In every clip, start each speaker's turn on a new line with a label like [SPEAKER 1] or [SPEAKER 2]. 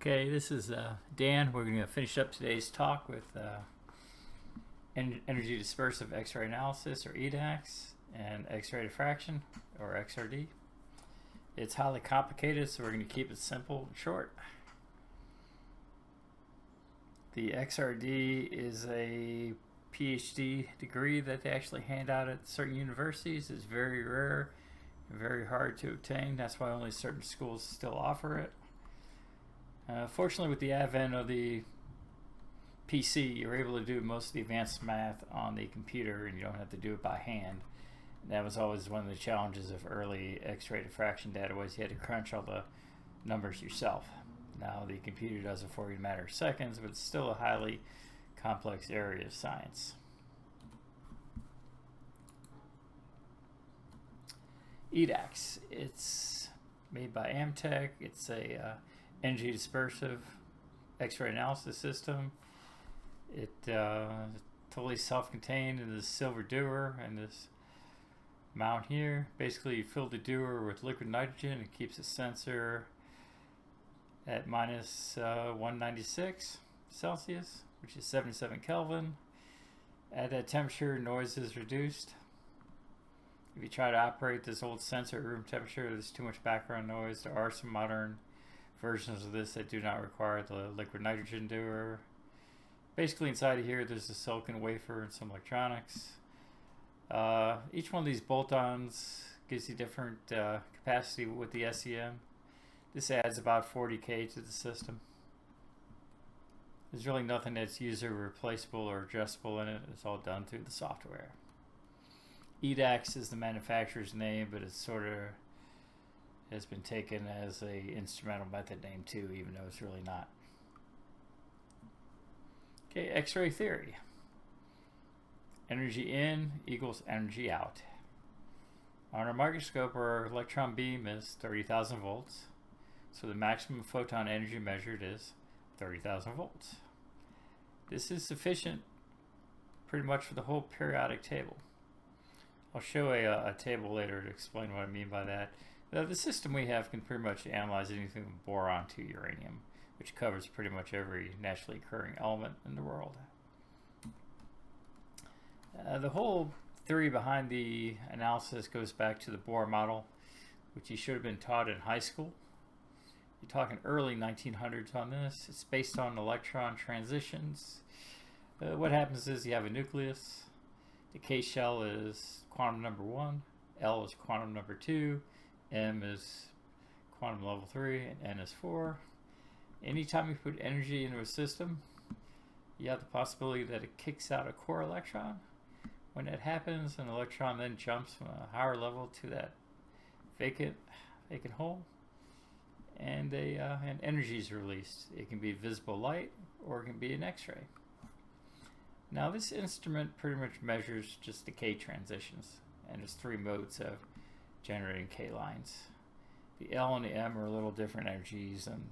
[SPEAKER 1] Okay, this is Dan. We're going to finish up today's talk with energy dispersive X-ray analysis, or EDAX, and X-ray diffraction, or XRD. It's highly complicated, so we're going to keep it simple and short. The XRD is a PhD degree that they actually hand out at certain universities. It's very rare and very hard to obtain. That's why only certain schools still offer it. Fortunately, with the advent of the PC, you're able to do most of the advanced math on the computer, and you don't have to do it by hand. And that was always one of the challenges of early X-ray diffraction data, was you had to crunch all the numbers yourself. Now the computer does it for you in a matter of seconds, but it's still a highly complex area of science. EDAX, it's made by Amtech. It's a energy dispersive X-ray analysis system. It totally self-contained in this silver dewar and this mount here. Basically, you fill the dewar with liquid nitrogen. It keeps the sensor at minus 196 Celsius, which is 77 Kelvin. At that temperature, noise is reduced. If you try to operate this old sensor at room temperature, there's too much background noise. There are some modern versions of this that do not require the liquid nitrogen dewar. Basically, inside of here, there's a silicon wafer and some electronics. Each one of these bolt-ons gives you different capacity with the SEM. This adds about 40K to the system. There's really nothing that's user replaceable or adjustable in it. It's all done through the software. EDAX is the manufacturer's name, but it's sort of has been taken as a instrumental method name too, even though it's really not. Okay, X-ray theory. Energy in equals energy out. On our microscope, our electron beam is 30,000 volts, so the maximum photon energy measured is 30,000 volts. This is sufficient pretty much for the whole periodic table. I'll show a table later to explain what I mean by that. The system we have can pretty much analyze anything from boron to uranium, which covers pretty much every naturally occurring element in the world. The whole theory behind the analysis goes back to the Bohr model, which you should have been taught in high school. You're talking early 1900s on this. It's based on electron transitions. What happens is you have a nucleus. The K shell is quantum number 1, L is quantum number 2, M is quantum level 3, and N is 4. Anytime you put energy into a system, you have the possibility that it kicks out a core electron. When that happens, an electron then jumps from a higher level to that vacant hole, and an energy is released. It can be visible light, or it can be an X-ray. Now this instrument pretty much measures just the K transitions, and there's 3 modes of generating K lines. The L and the M are a little different energies, and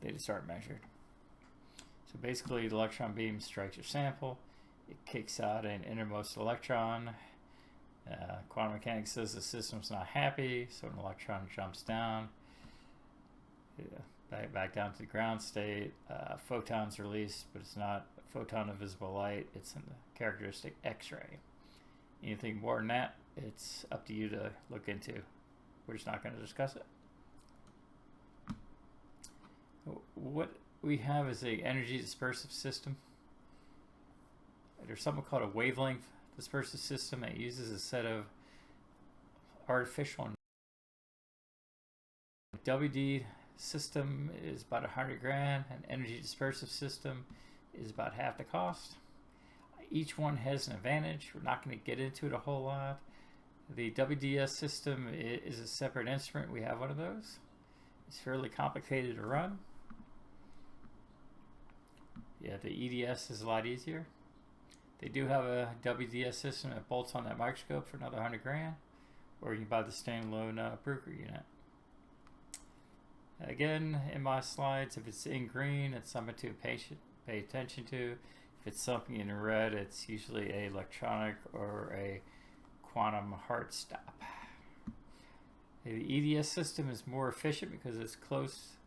[SPEAKER 1] they just aren't measured. So basically, the electron beam strikes your sample. It kicks out an innermost electron. Quantum mechanics says the system's not happy, so an electron jumps down, back down to the ground state. Photons released, but it's not a photon of visible light. It's a characteristic X-ray. Anything more than that, it's up to you to look into. We're just not going to discuss it. What we have is an energy dispersive system. There's something called a wavelength dispersive system that uses a set of artificial. WD system is about 100 grand. An energy dispersive system is about half the cost. Each one has an advantage. We're not going to get into it a whole lot. The WDS system is a separate instrument. We have one of those. It's fairly complicated to run. Yeah, the EDS is a lot easier. They do have a WDS system that bolts on that microscope for another 100 grand, or you can buy the standalone Bruker unit. Again, in my slides, if it's in green, it's something to pay attention to. If it's something in red, it's usually an electronic or a quantum hard stop. The EDS system is more efficient because it's close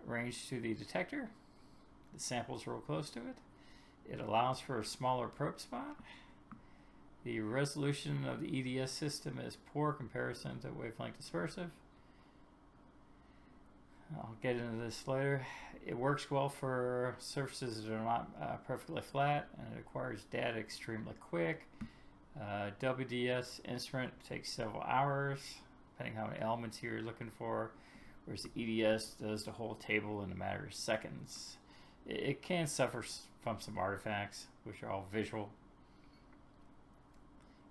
[SPEAKER 1] range to the detector. The sample's real close to it. It allows for a smaller probe spot. The resolution of the EDS system is poor comparison to wavelength dispersive. I'll get into this later. It works well for surfaces that are not perfectly flat, and it acquires data extremely quick. WDS instrument takes several hours, depending on how many elements you're looking for, whereas the EDS does the whole table in a matter of seconds. It can suffer from some artifacts, which are all visual.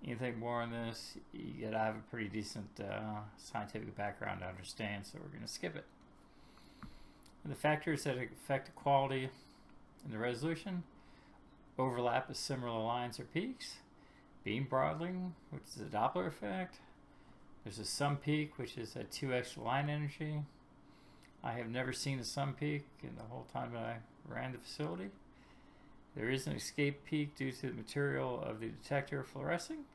[SPEAKER 1] Anything more on this, you gotta have a pretty decent scientific background to understand, so we're going to skip it. And the factors that affect the quality and the resolution: overlap of similar lines or peaks, beam broadening, which is a Doppler effect. There's a sun peak, which is a 2x line energy. I have never seen a sun peak in the whole time that I ran the facility. There is an escape peak due to the material of the detector fluorescing.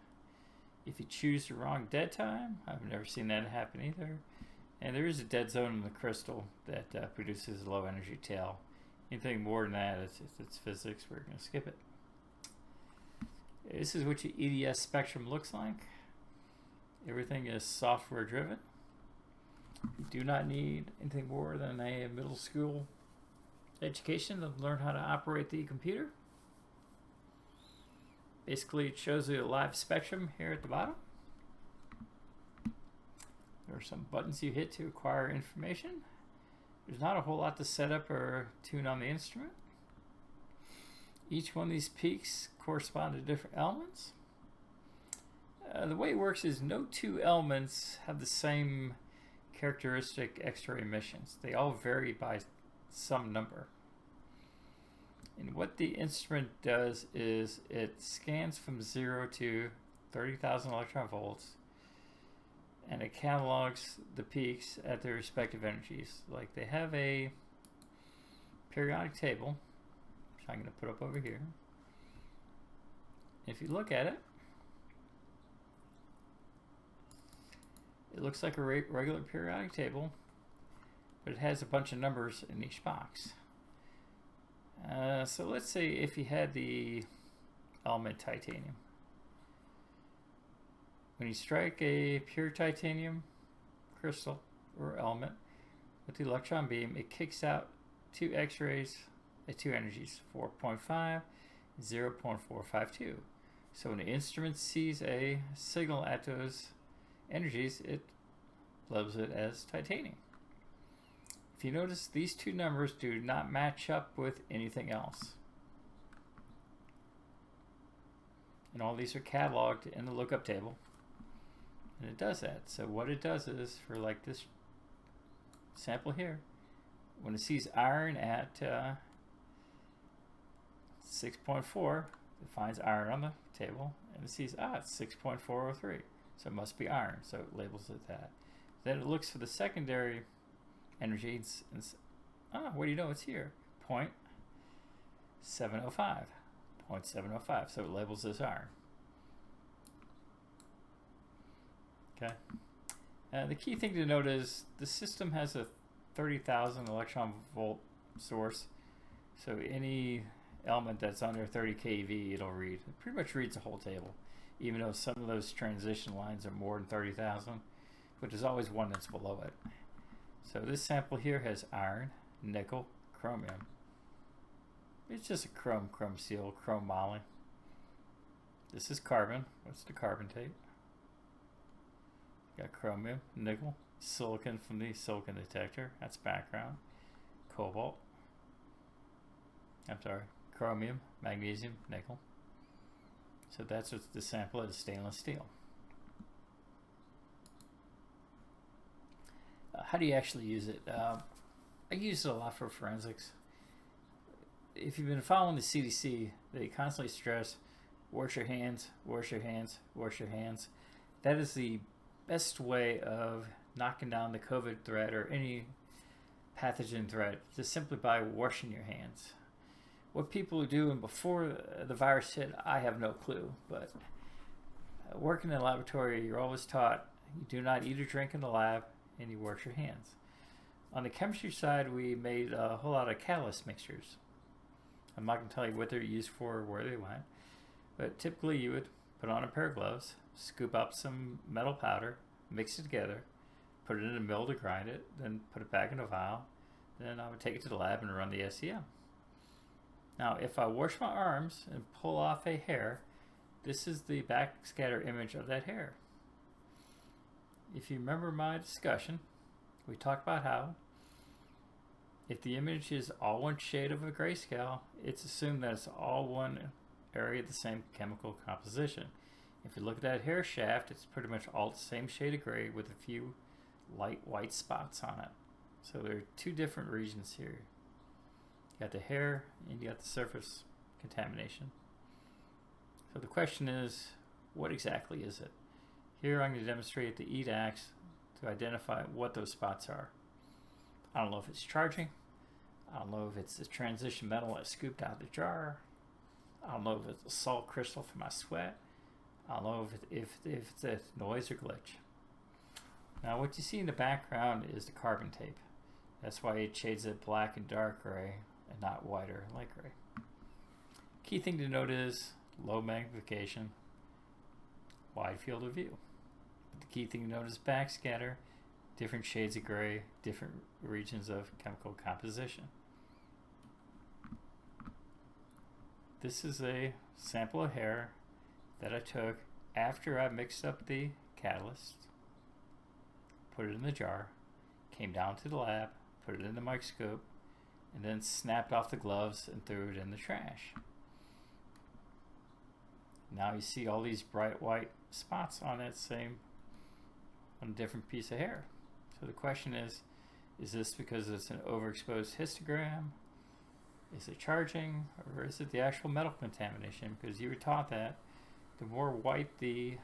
[SPEAKER 1] If you choose the wrong dead time, I've never seen that happen either. And there is a dead zone in the crystal that produces a low energy tail. Anything more than that, it's physics, we're going to skip it. This is what your EDS spectrum looks like. Everything is software driven. You do not need anything more than a middle school education to learn how to operate the computer. Basically, it shows you a live spectrum here at the bottom. There are some buttons you hit to acquire information. There's not a whole lot to set up or tune on the instrument. Each one of these peaks correspond to different elements. The way it works is no two elements have the same characteristic X-ray emissions. They all vary by some number. And what the instrument does is it scans from 0 to 30,000 electron volts, and it catalogs the peaks at their respective energies. Like, they have a periodic table, which I'm going to put up over here. If you look at it, it looks like a regular periodic table, but it has a bunch of numbers in each box. So let's say if you had the element titanium. When you strike a pure titanium crystal or element with the electron beam, it kicks out two X-rays at two energies, 4.5, 0.452. So when the instrument sees a signal at those energies, it labels it as titanium. If you notice, these two numbers do not match up with anything else. And all these are cataloged in the lookup table. And it does that. So what it does is, for like this sample here, when it sees iron at 6.4, it finds iron on the table, and it sees, it's 6.403. So it must be iron, so it labels it that. Then it looks for the secondary energy, and what do you know, it's here, 0.705, 0.705, so it labels this iron. Okay. The key thing to note is the system has a 30,000 electron volt source, so any element that's under 30 keV, it'll read. It pretty much reads the whole table, even though some of those transition lines are more than 30,000, but there's always one that's below it. So this sample here has iron, nickel, chromium. It's just a chrome steel, chrome moly. This is carbon. What's the carbon tape? Got chromium, nickel, silicon from the silicon detector. That's background. Cobalt. I'm sorry, chromium, magnesium, nickel. So that's what the sample is, stainless steel. How do you actually use it? I use it a lot for forensics. If you've been following the CDC, they constantly stress, wash your hands, wash your hands, wash your hands. That is the best way of knocking down the COVID threat or any pathogen threat, just simply by washing your hands. What people are doing before the virus hit, I have no clue, but working in a laboratory, you're always taught you do not eat or drink in the lab, and you wash your hands. On the chemistry side, we made a whole lot of catalyst mixtures. I'm not going to tell you what they're used for or where they went, but typically you would put on a pair of gloves, scoop up some metal powder, mix it together, put it in a mill to grind it, then put it back in a vial. Then I would take it to the lab and run the SEM. Now, if I wash my arms and pull off a hair, this is the backscatter image of that hair. If you remember my discussion, we talked about how if the image is all one shade of a grayscale, it's assumed that it's all one area of the same chemical composition. If you look at that hair shaft, it's pretty much all the same shade of gray with a few light white spots on it. So there are two different regions here. You got the hair and you got the surface contamination. So the question is, what exactly is it? Here I'm going to demonstrate the EDAX to identify what those spots are. I don't know if it's charging. I don't know if it's the transition metal I scooped out of the jar. I don't know if it's a salt crystal from my sweat. I don't know if it's a noise or glitch. Now what you see in the background is the carbon tape. That's why it shades it black and dark gray and not white or light gray. Key thing to note is low magnification, wide field of view. The key thing to note is backscatter, different shades of gray, different regions of chemical composition. This is a sample of hair that I took after I mixed up the catalyst, put it in the jar, came down to the lab, put it in the microscope, and then snapped off the gloves and threw it in the trash. Now you see all these bright white spots on a different piece of hair. So the question is this because it's an overexposed histogram? Is it charging? Or is it the actual metal contamination? Because you were taught that the more white the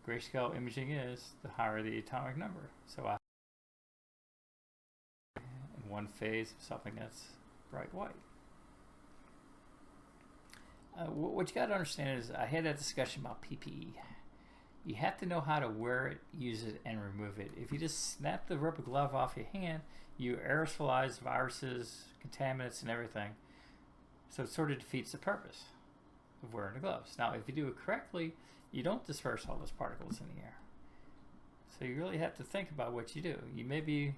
[SPEAKER 1] grayscale imaging is, the higher the atomic number. So I in one phase of something that's bright white. What you got to understand is I had that discussion about PPE. You have to know how to wear it, use it, and remove it. If you just snap the rubber glove off your hand, you aerosolize viruses, contaminants, and everything. So it sort of defeats the purpose of wearing the gloves. Now, if you do it correctly, you don't disperse all those particles in the air. So you really have to think about what you do. You may be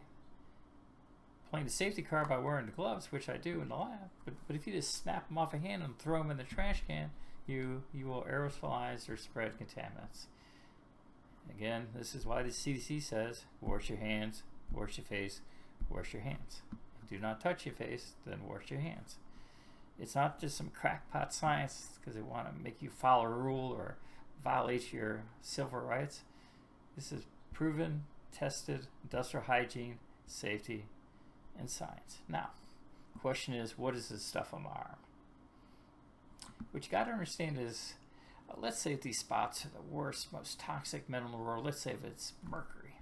[SPEAKER 1] playing the safety card by wearing the gloves, which I do in the lab, but if you just snap them off a hand and throw them in the trash can, you will aerosolize or spread contaminants. Again, this is why the CDC says, wash your hands, wash your face, wash your hands. Do not touch your face, then wash your hands. It's not just some crackpot science because they want to make you follow a rule or violate your civil rights. This is proven, tested, industrial hygiene, safety, and science. Now, the question is, what is this stuff on my arm? What you got to understand is, let's say if these spots are the worst, most toxic metal in the world. Let's say if it's mercury.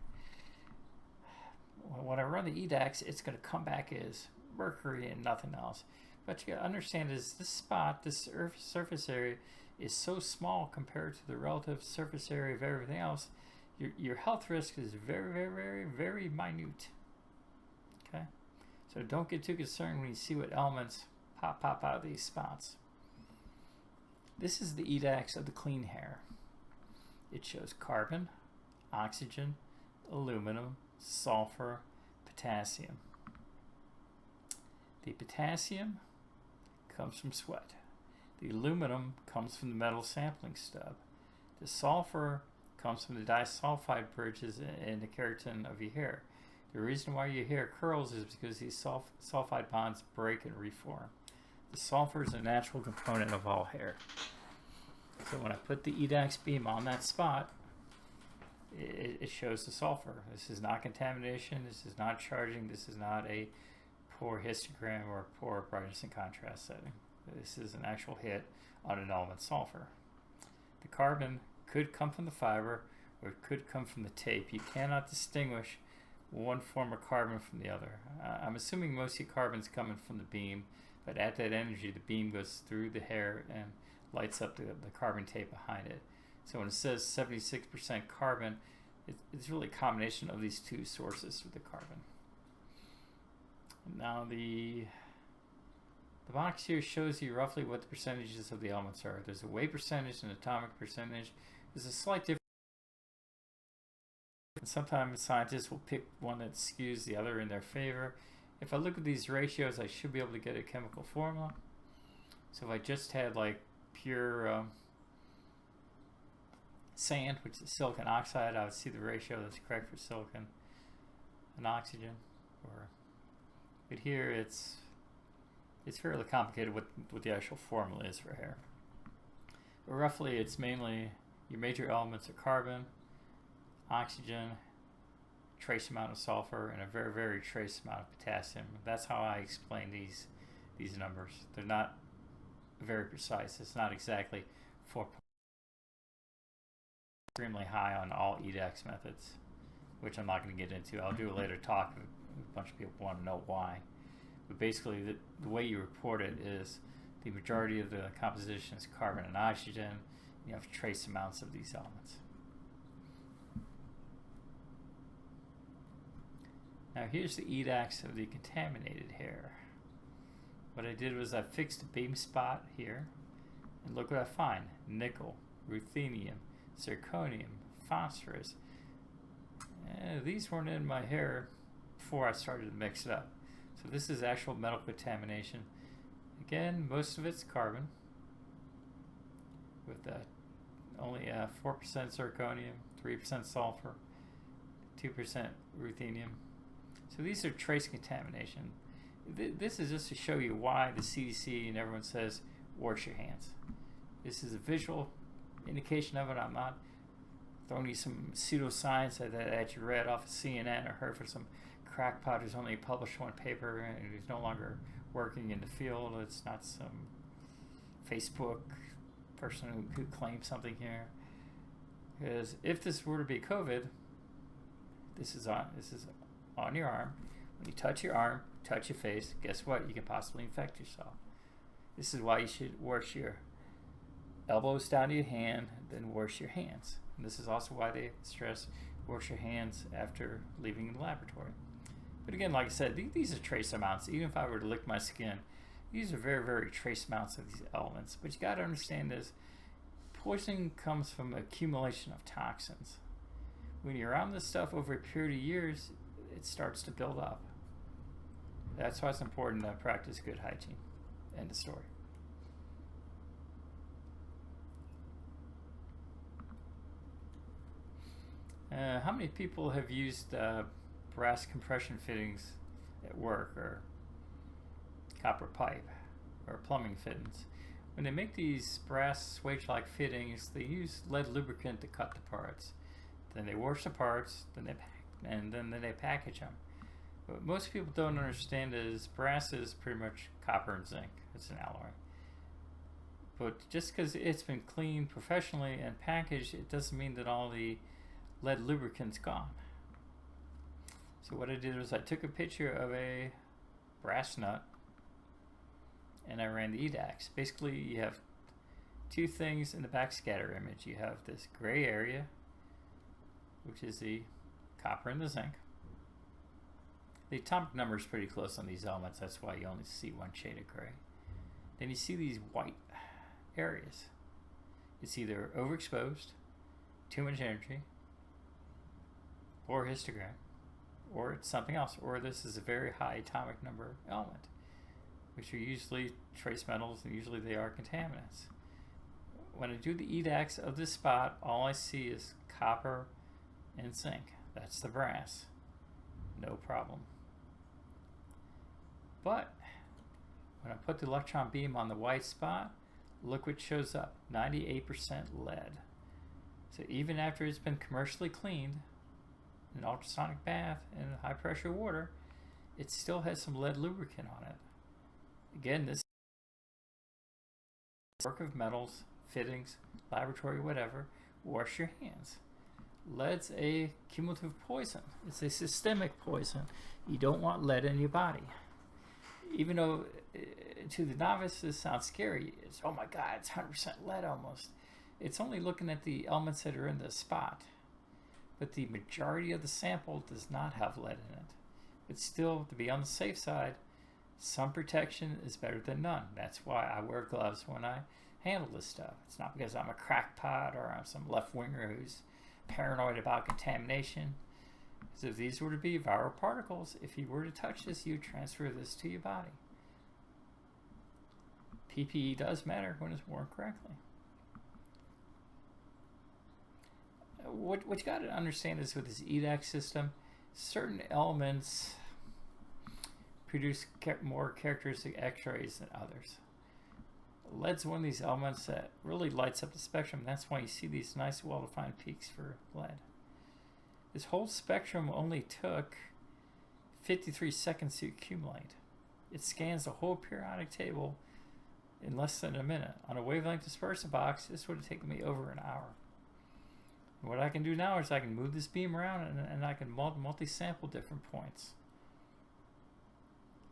[SPEAKER 1] When I run the EDAX, it's going to come back as mercury and nothing else. But you got to understand is this spot, this surface area, is so small compared to the relative surface area of everything else. Your health risk is very, very, very, very minute. Okay, so don't get too concerned when you see what elements pop out of these spots. This is the EDAX of the clean hair. It shows carbon, oxygen, aluminum, sulfur, potassium. The potassium comes from sweat. The aluminum comes from the metal sampling stub. The sulfur comes from the disulfide bridges in the keratin of your hair. The reason why your hair curls is because these sulfide bonds break and reform. The sulfur is a natural component of all hair. So when I put the EDAX beam on that spot, it shows the sulfur. This is not contamination. This is not charging. This is not a poor histogram or poor brightness and contrast setting. This is an actual hit on an element sulfur. The carbon could come from the fiber or it could come from the tape. You cannot distinguish one form of carbon from the other. I'm assuming most of your carbon's coming from the beam, but at that energy, the beam goes through the hair and lights up the carbon tape behind it. So when it says 76% carbon, It's really a combination of these two sources with the carbon. Now the box here shows you roughly what the percentages of the elements are. There's a weight percentage and atomic percentage. There's a slight difference. And sometimes scientists will pick one that skews the other in their favor. If I look at these ratios, I should be able to get a chemical formula. So if I just had like pure sand, which is silicon oxide, I would see the ratio that's correct for silicon and oxygen. But here it's fairly complicated what the actual formula is for hair. But roughly it's mainly your major elements are carbon, oxygen, trace amount of sulfur, and a very, very trace amount of potassium. That's how I explain these numbers. They're not very precise. It's not exactly 4. Extremely high on all EDAX methods, which I'm not going to get into. I'll do a later talk if a bunch of people want to know why. But basically, the way you report it is the majority of the composition is carbon and oxygen. You have trace amounts of these elements. Now here's the EDAX of the contaminated hair. What I did was I fixed a beam spot here, and look what I find: nickel, ruthenium, zirconium, phosphorus. These weren't in my hair before I started to mix it up. So this is actual metal contamination. Again, most of it's carbon, with only 4% zirconium, 3% sulfur, 2% ruthenium. So these are trace contamination. This is just to show you why the CDC and everyone says wash your hands. This is a visual indication of it. I'm not throwing you some pseudoscience that you read off of CNN or heard from some crackpot who's only published one paper and who's no longer working in the field. It's not some Facebook person who claims something here. Because if this were to be COVID, this is on your arm. When you touch your arm, touch your face, guess what? You can possibly infect yourself. This is why you should wash your elbows down to your hand, then wash your hands. And this is also why they stress wash your hands after leaving the laboratory. But again, like I said, these are trace amounts. Even if I were to lick my skin, these are very, very trace amounts of these elements. But you got to understand is poisoning comes from accumulation of toxins. When you're around this stuff over a period of years, it starts to build up. That's why it's important to practice good hygiene. End of story. How many people have used brass compression fittings at work, or copper pipe, or plumbing fittings? When they make these brass swage-like fittings, they use lead lubricant to cut the parts. Then they wash the parts, then they package them. What most people don't understand is brass is pretty much copper and zinc. It's an alloy. But just because it's been cleaned professionally and packaged, it doesn't mean that all the lead lubricant's gone. So what I did was I took a picture of a brass nut and I ran the EDAX. Basically, you have two things in the backscatter image. You have this gray area, which is the copper and the zinc. The atomic number is pretty close on these elements. That's why you only see one shade of gray. Then you see these white areas. It's either overexposed, too much energy, or histogram, or it's something else, or this is a very high atomic number element, which are usually trace metals, and usually they are contaminants. When I do the EDAX of this spot, all I see is copper and zinc. That's the brass. No problem. But when I put the electron beam on the white spot, look what shows up, 98% lead. So even after it's been commercially cleaned in ultrasonic bath and high pressure water, it still has some lead lubricant on it. Again, this is work of metals, fittings, laboratory, whatever. Wash your hands. Lead's a cumulative poison. It's a systemic poison. You don't want lead in your body. Even though to the novice this sounds scary, it's, oh my God, it's 100% lead almost. It's only looking at the elements that are in the spot. but the majority of the sample does not have lead in it. But still, to be on the safe side, some protection is better than none. That's why I wear gloves when I handle this stuff. It's not because I'm a crackpot or I'm some left-winger who's paranoid about contamination. Because if these were to be viral particles, if you were to touch this, you transfer this to your body. PPE does matter when it's worn correctly. What you got to understand is with this EDAX system, certain elements produce more characteristic X-rays than others. Lead's one of these elements that really lights up the spectrum. That's why you see these nice well-defined peaks for lead. This whole spectrum only took 53 seconds to accumulate. It scans the whole periodic table in less than a minute. On a wavelength disperser box, this would have taken me over an hour. And what I can do now is I can move this beam around and I can multi-sample different points.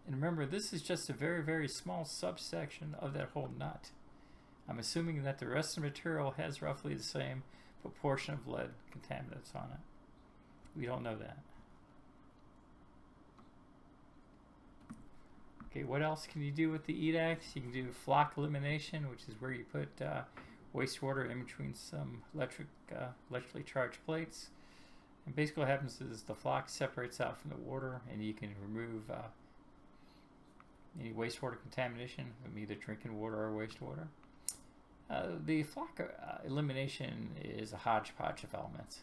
[SPEAKER 1] And remember, this is just a very, very small subsection of that whole nut. I'm assuming that the rest of the material has roughly the same proportion of lead contaminants on it. We don't know that. Okay, what else can you do with the EDAX? You can do flock elimination, which is where you put wastewater in between some electrically charged plates. And basically what happens is the flock separates out from the water and you can remove any wastewater contamination from either drinking water or wastewater. The flock elimination is a hodgepodge of elements.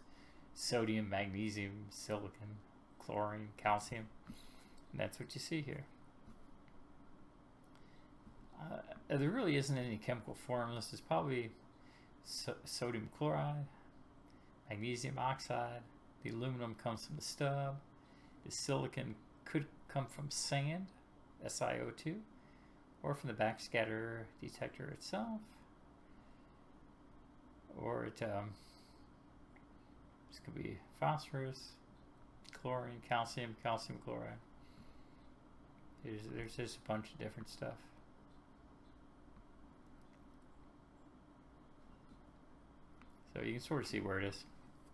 [SPEAKER 1] Sodium, magnesium, silicon, chlorine, calcium. And that's what you see here. There really isn't any chemical formulas. There's probably sodium chloride, magnesium oxide. The aluminum comes from the stub. The silicon could come from sand, SiO2, or from the backscatter detector itself, or this could be phosphorus, chlorine, calcium, calcium chloride. There's just a bunch of different stuff. So you can sort of see where it is.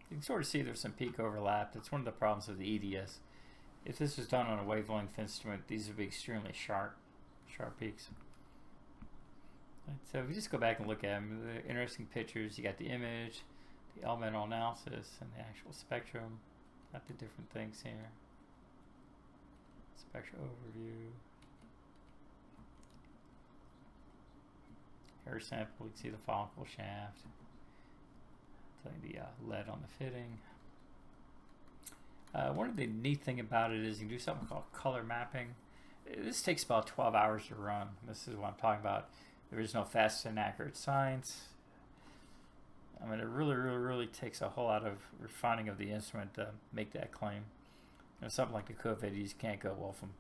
[SPEAKER 1] You can sort of see there's some peak overlap. That's one of the problems of the EDS. If this was done on a wavelength instrument, these would be extremely sharp peaks. Right, so if we just go back and look at them, the interesting pictures, you got the image, the elemental analysis, and the actual spectrum. Got the different things here. Spectral overview. Hair sample, you can see the follicle shaft. The lead on the fitting. One of the neat thing about it is you can do something called color mapping. This takes about 12 hours to run. This is what I'm talking about. There is no fast and accurate science. I mean, it really takes a whole lot of refining of the instrument to make that claim. You know, something like the COVID, you just can't go, well, from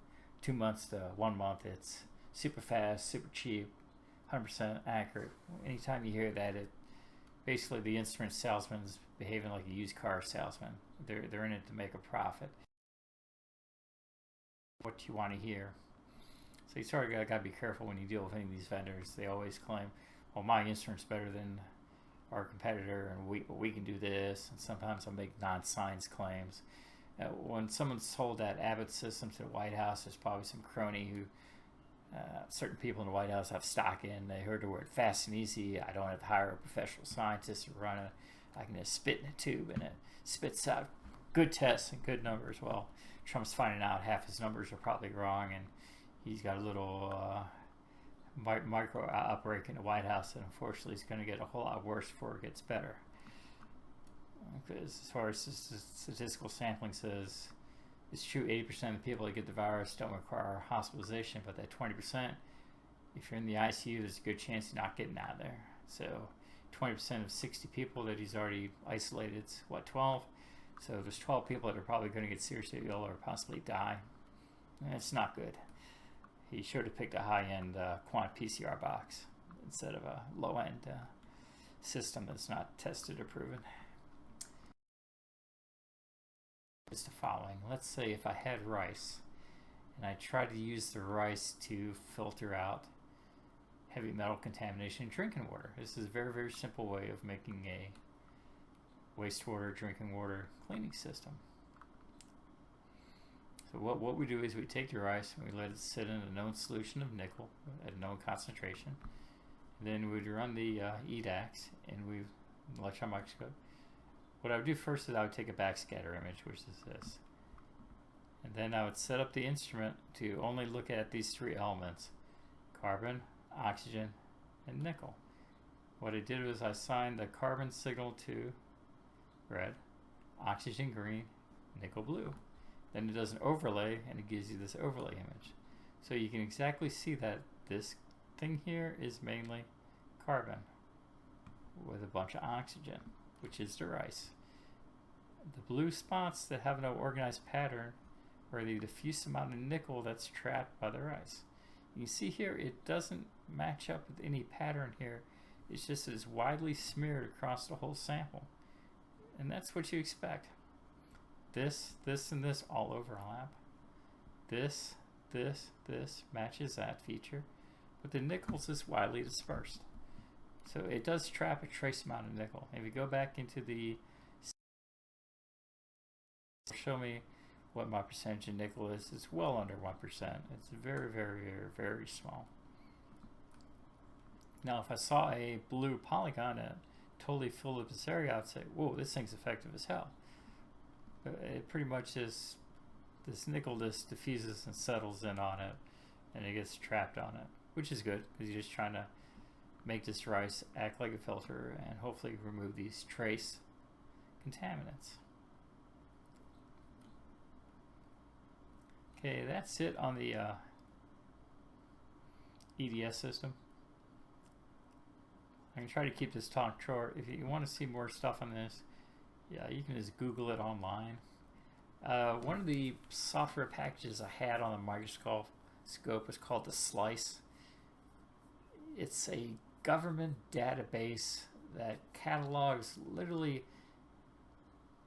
[SPEAKER 1] 2 months to 1 month. It's super fast, super cheap, 100% accurate. Anytime you hear that, basically the instrument salesman is behaving like a used car salesman. They're in it to make a profit. What you want to hear. So you sort of got to be careful when you deal with any of these vendors. They always claim, well, my instrument's better than our competitor and we can do this. And sometimes they'll make non-science claims. When someone sold that Abbott system to the White House, there's probably some crony who certain people in the White House have stock in. They heard the word fast and easy. I don't have to hire a professional scientist to run it. I can just spit in a tube and it spits out good tests and good numbers. Well, Trump's finding out half his numbers are probably wrong, and he's got a little micro outbreak in the White House, and unfortunately it's going to get a whole lot worse before it gets better. Because as far as statistical sampling says, it's true 80% of the people that get the virus don't require hospitalization, but that 20%, if you're in the ICU, there's a good chance you're not getting out of there. So 20% of 60 people that he's already isolated, it's what, 12? So there's 12 people that are probably going to get seriously ill or possibly die. And it's not good. He should have picked a high-end quant PCR box instead of a low-end system that's not tested or proven. Is the following. Let's say if I had rice and I tried to use the rice to filter out heavy metal contamination in drinking water. This is a very, very simple way of making a wastewater, drinking water cleaning system. So what we do is we take your ice and we let it sit in a known solution of nickel at a known concentration. Then we'd run the EDAX and electron microscope. What I would do first is I would take a backscatter image, which is this. And then I would set up the instrument to only look at these three elements: carbon, oxygen, and nickel. What I did was I assigned the carbon signal to red, oxygen green, nickel blue. Then it does an overlay and it gives you this overlay image. So you can exactly see that this thing here is mainly carbon with a bunch of oxygen, which is their ice. The blue spots that have no organized pattern are the diffuse amount of nickel that's trapped by their ice. You see here it doesn't match up with any pattern here. It's just as widely smeared across the whole sample. And that's what you expect. This, and this all overlap. This matches that feature. But the nickels is widely dispersed. So it does trap a trace amount of nickel. If you go back into the show me what my percentage of nickel is, it's well under 1%. It's very, very, very small. Now if I saw a blue polygon that totally filled up this area, I'd say, whoa, this thing's effective as hell. But it pretty much is, this nickel just diffuses and settles in on it, and it gets trapped on it, which is good because you're just trying to make this rice act like a filter and hopefully remove these trace contaminants. Okay, that's it on the EDS system. I can try to keep this talk short. If you want to see more stuff on this, yeah, you can just Google it online. One of the software packages I had on the microscope was called the Slice. It's a government database that catalogs literally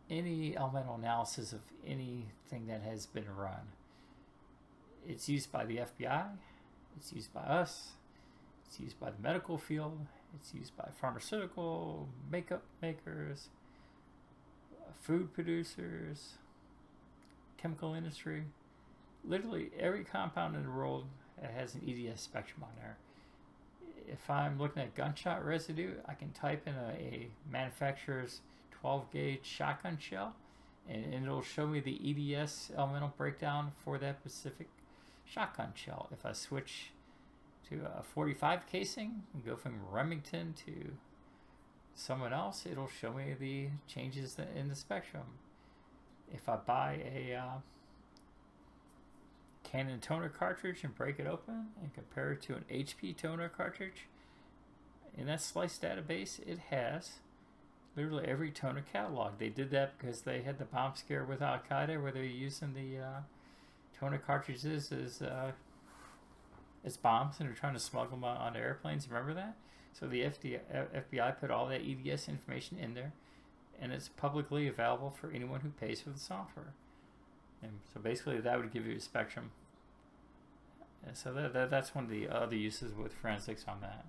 [SPEAKER 1] any elemental analysis of anything that has been run. It's used by the FBI, it's used by us, it's used by the medical field, it's used by pharmaceutical, makeup makers, food producers, chemical industry. Literally every compound in the world has an EDS spectrum on there. If I'm looking at gunshot residue, I can type in a manufacturer's 12 gauge shotgun shell and it'll show me the EDS elemental breakdown for that specific shotgun shell. If I switch to a 45 casing and go from Remington to someone else, it'll show me the changes in the spectrum. If I buy a Canon toner cartridge and break it open and compare it to an HP toner cartridge, in that Slice database it has literally every toner catalog. They did that because they had the bomb scare with Al Qaeda where they're using the toner cartridges as bombs and they're trying to smuggle them onto airplanes. Remember that? So the FBI put all that EDS information in there, and it's publicly available for anyone who pays for the software. And so basically that would give you a spectrum. And so that's one of the other uses with forensics on that.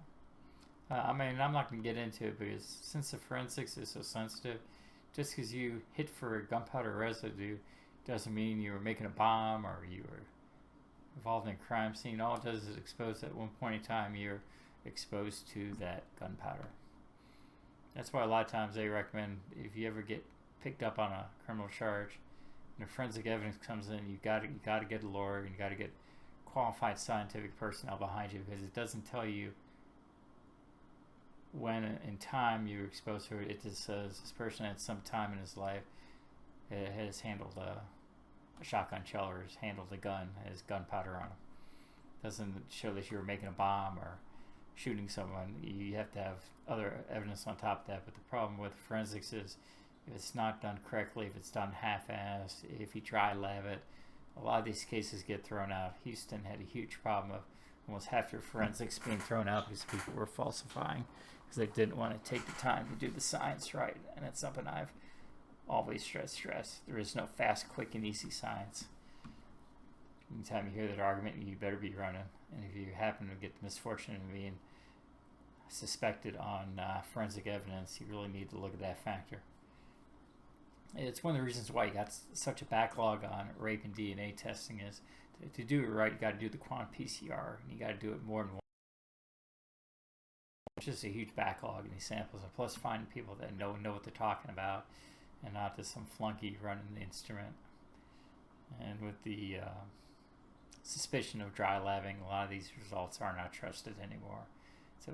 [SPEAKER 1] I mean, I'm not going to get into it because since the forensics is so sensitive, just because you hit for a gunpowder residue doesn't mean you were making a bomb or you were involved in a crime scene. All it does is expose at one point in time you're exposed to that gunpowder. That's why a lot of times they recommend if you ever get picked up on a criminal charge and the forensic evidence comes in, you got to get a lawyer and you got to get qualified scientific personnel behind you because it doesn't tell you when in time you were exposed to it. It just says this person at some time in his life has handled a shotgun shell or has handled a gun, has gunpowder on him. Doesn't show that you were making a bomb or shooting someone. You have to have other evidence on top of that. But the problem with forensics is if it's not done correctly, if it's done half-assed, if you dry lab it, a lot of these cases get thrown out. Houston had a huge problem of almost half your forensics being thrown out because people were falsifying because they didn't want to take the time to do the science right. And it's something I've always stressed. There is no fast, quick, and easy science. Anytime you hear that argument, you better be running. And if you happen to get the misfortune of being suspected on forensic evidence, you really need to look at that factor. It's one of the reasons why you got such a backlog on rape and DNA testing is to do it right, you got to do the quantum PCR, and you got to do it more than once. It's just a huge backlog in these samples, and plus finding people that know what they're talking about, and not just some flunky running the instrument. And with the suspicion of dry labbing, a lot of these results are not trusted anymore. So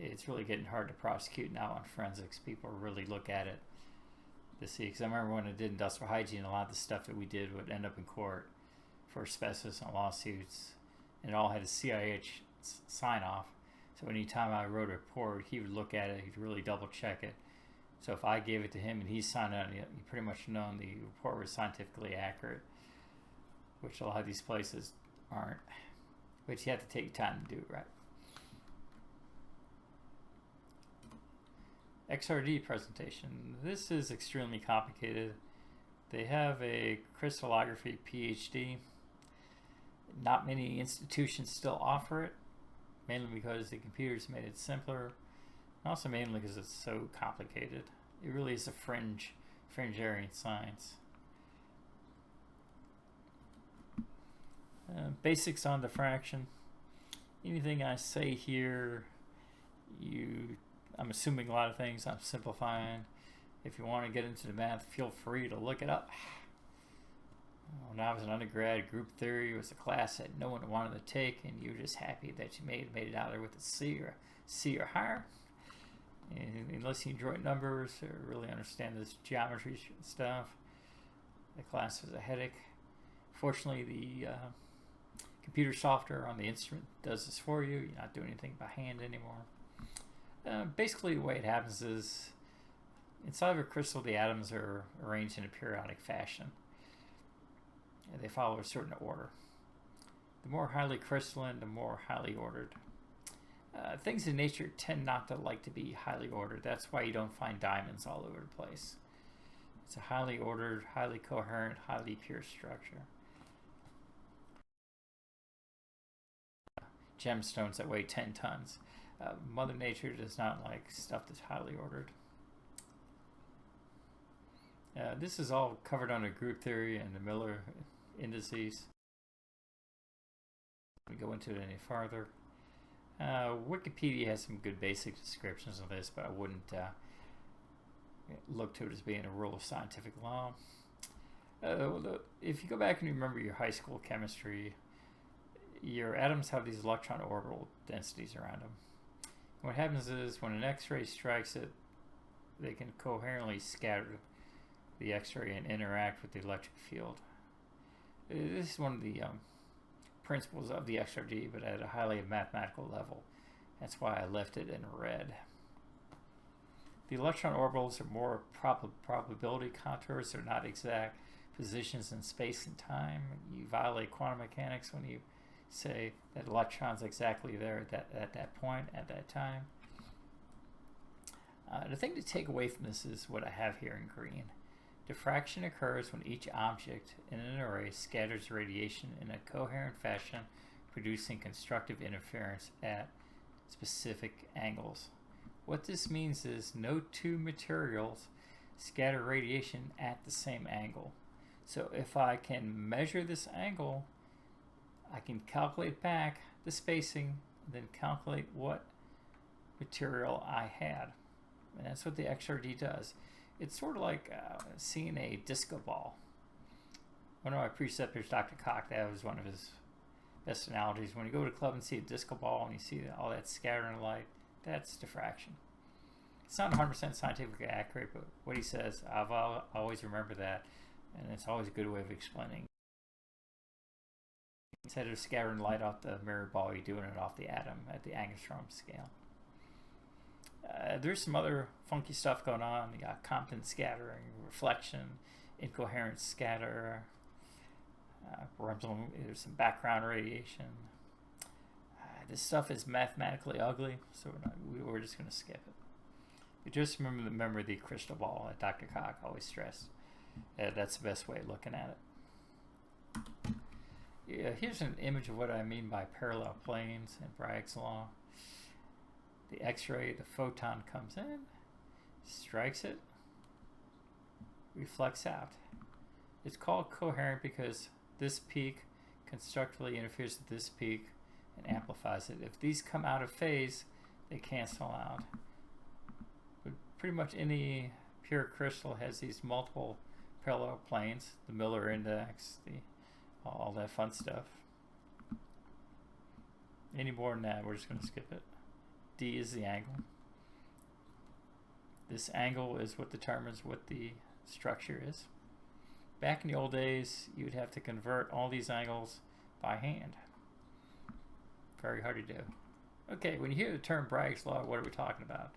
[SPEAKER 1] it's really getting hard to prosecute now on forensics. People really look at it to see, because I remember when I did industrial hygiene, a lot of the stuff that we did would end up in court for asbestos and lawsuits, and it all had a CIH sign off. So anytime I wrote a report, he would look at it, he'd really double check it. So if I gave it to him and he signed it, you pretty much known the report was scientifically accurate, which a lot of these places aren't, which you have to take time to do right. XRD presentation. This is extremely complicated. They have a crystallography PhD. Not many institutions still offer it, mainly because the computers made it simpler, and also mainly because it's so complicated. It really is a fringe area in science. Basics on diffraction. Anything I say here, I'm assuming a lot of things, I'm simplifying. If you want to get into the math, feel free to look it up. When I was an undergrad, group theory was a class that no one wanted to take, and you were just happy that you made it out there with a C or higher. And unless you enjoy numbers or really understand this geometry stuff, the class was a headache. Fortunately, the computer software on the instrument does this for you. You're not doing anything by hand anymore. Basically, the way it happens is inside of a crystal, the atoms are arranged in a periodic fashion. They follow a certain order. The more highly crystalline, the more highly ordered. Things in nature tend not to like to be highly ordered. That's why you don't find diamonds all over the place. It's a highly ordered, highly coherent, highly pure structure. Gemstones that weigh 10 tons. Mother Nature does not like stuff that's highly ordered. This is all covered under group theory and the Miller indices. We go into it any farther. Wikipedia has some good basic descriptions of this, but I wouldn't look to it as being a rule of scientific law. If you go back and remember your high school chemistry, your atoms have these electron orbital densities around them. What happens is when an X-ray strikes it, they can coherently scatter the X-ray and interact with the electric field. This is one of the principles of the XRD, but at a highly mathematical level. That's why I left it in red. The electron orbitals are more probability contours. They're not exact positions in space and time. You violate quantum mechanics when you say that electron's exactly there at that point, at that time. The thing to take away from this is what I have here in green. Diffraction occurs when each object in an array scatters radiation in a coherent fashion, producing constructive interference at specific angles. What this means is no two materials scatter radiation at the same angle. So if I can measure this angle, I can calculate back the spacing, and then calculate what material I had. And that's what the XRD does. It's sort of like seeing a disco ball. One of my preceptors, Dr. Koch, that was one of his best analogies. When you go to a club and see a disco ball and you see all that scattering light, that's diffraction. It's not 100% scientifically accurate, but what he says, I've always remember that, and it's always a good way of explaining. Instead of scattering light off the mirror ball, you're doing it off the atom at the angstrom scale. There's some other funky stuff going on. You got Compton scattering, reflection, incoherent scatter, there's some background radiation. This stuff is mathematically ugly, so we're just going to skip it. But just remember the crystal ball that Dr. Koch always stressed. That's the best way of looking at it. Yeah, here's an image of what I mean by parallel planes and Bragg's law. The X-ray, the photon comes in, strikes it, reflects out. It's called coherent because this peak constructively interferes with this peak and amplifies it. If these come out of phase, they cancel out. But pretty much any pure crystal has these multiple parallel planes, the Miller index, all that fun stuff. Any more than that, we're just going to skip it. D is the angle. This angle is what determines what the structure is. Back in the old days, you would have to convert all these angles by hand. Very hard to do. Okay, when you hear the term Bragg's law, what are we talking about?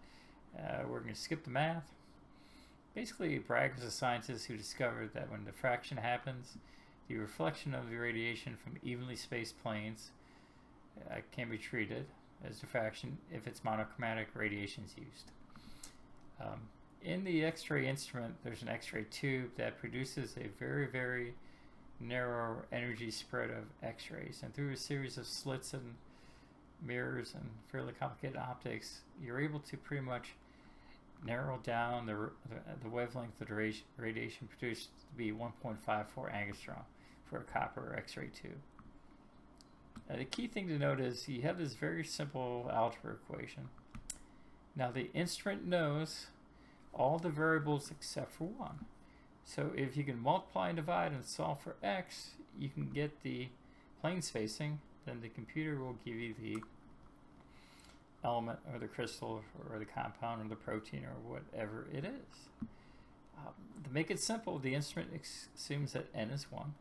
[SPEAKER 1] We're going to skip the math. Basically, Bragg was a scientist who discovered that when diffraction happens, the reflection of the radiation from evenly spaced planes can be treated as diffraction if it's monochromatic radiation is used. In the X-ray instrument, there's an X-ray tube that produces a very, very narrow energy spread of X-rays. And through a series of slits and mirrors and fairly complicated optics, you're able to pretty much narrow down the wavelength of the radiation produced to be 1.54 angstrom for a copper X-ray tube. The key thing to note is you have this very simple algebra equation. Now the instrument knows all the variables except for one. So if you can multiply and divide and solve for x, you can get the plane spacing, then the computer will give you the element or the crystal or the compound or the protein or whatever it is. To make it simple, the instrument assumes that n is 1.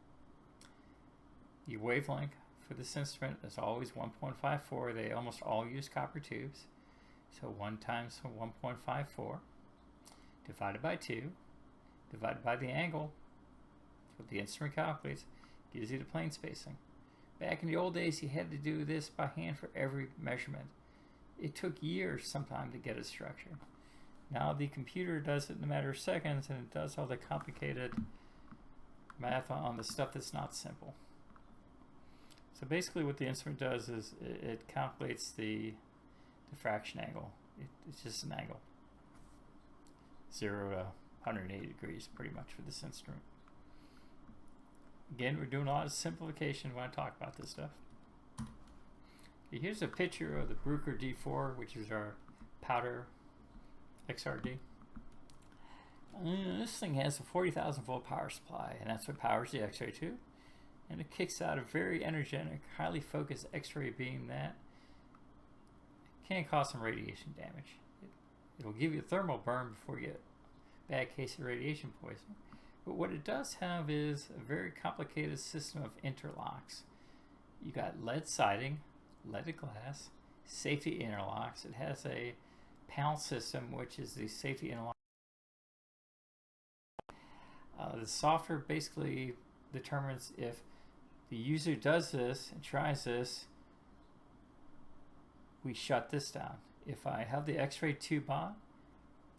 [SPEAKER 1] The wavelength for this instrument is always 1.54. They almost all use copper tubes. So 1 times 1.54 divided by 2 divided by the angle, what the instrument calculates, gives you the plane spacing. Back in the old days, you had to do this by hand for every measurement. It took years sometimes to get a structure. Now the computer does it in a matter of seconds, and it does all the complicated math on the stuff that's not simple. So basically what the instrument does is it calculates the diffraction angle. It's just an angle. 0 to 180 degrees pretty much for this instrument. Again, we're doing a lot of simplification when I talk about this stuff. Okay, here's a picture of the Bruker D4, which is our powder XRD. This thing has a 40,000 volt power supply, and that's what powers the X-ray tube. And it kicks out a very energetic, highly focused X-ray beam that can cause some radiation damage. It'll give you a thermal burn before you get a bad case of radiation poisoning. But what it does have is a very complicated system of interlocks. You got lead siding, leaded glass, safety interlocks. It has a panel system, which is the safety interlock. The software basically determines if the user does this and tries this, we shut this down. If I have the X-ray tube on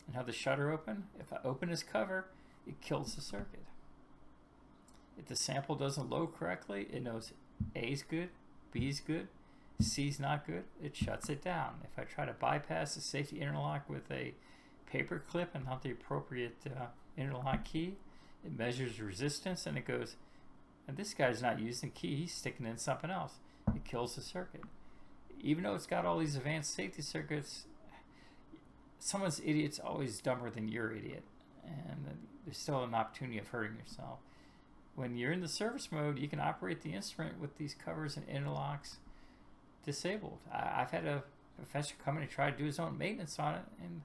[SPEAKER 1] and have the shutter open, if I open this cover, it kills the circuit. If the sample doesn't load correctly, it knows A is good, B is good, C is not good, it shuts it down. If I try to bypass the safety interlock with a paper clip and not the appropriate interlock key, it measures resistance and it goes, and this guy's not using the key, he's sticking in something else. It kills the circuit. Even though it's got all these advanced safety circuits, someone's idiot's always dumber than your idiot, and there's still an opportunity of hurting yourself. When you're in the service mode, you can operate the instrument with these covers and interlocks disabled. I've had a professor come in and try to do his own maintenance on it and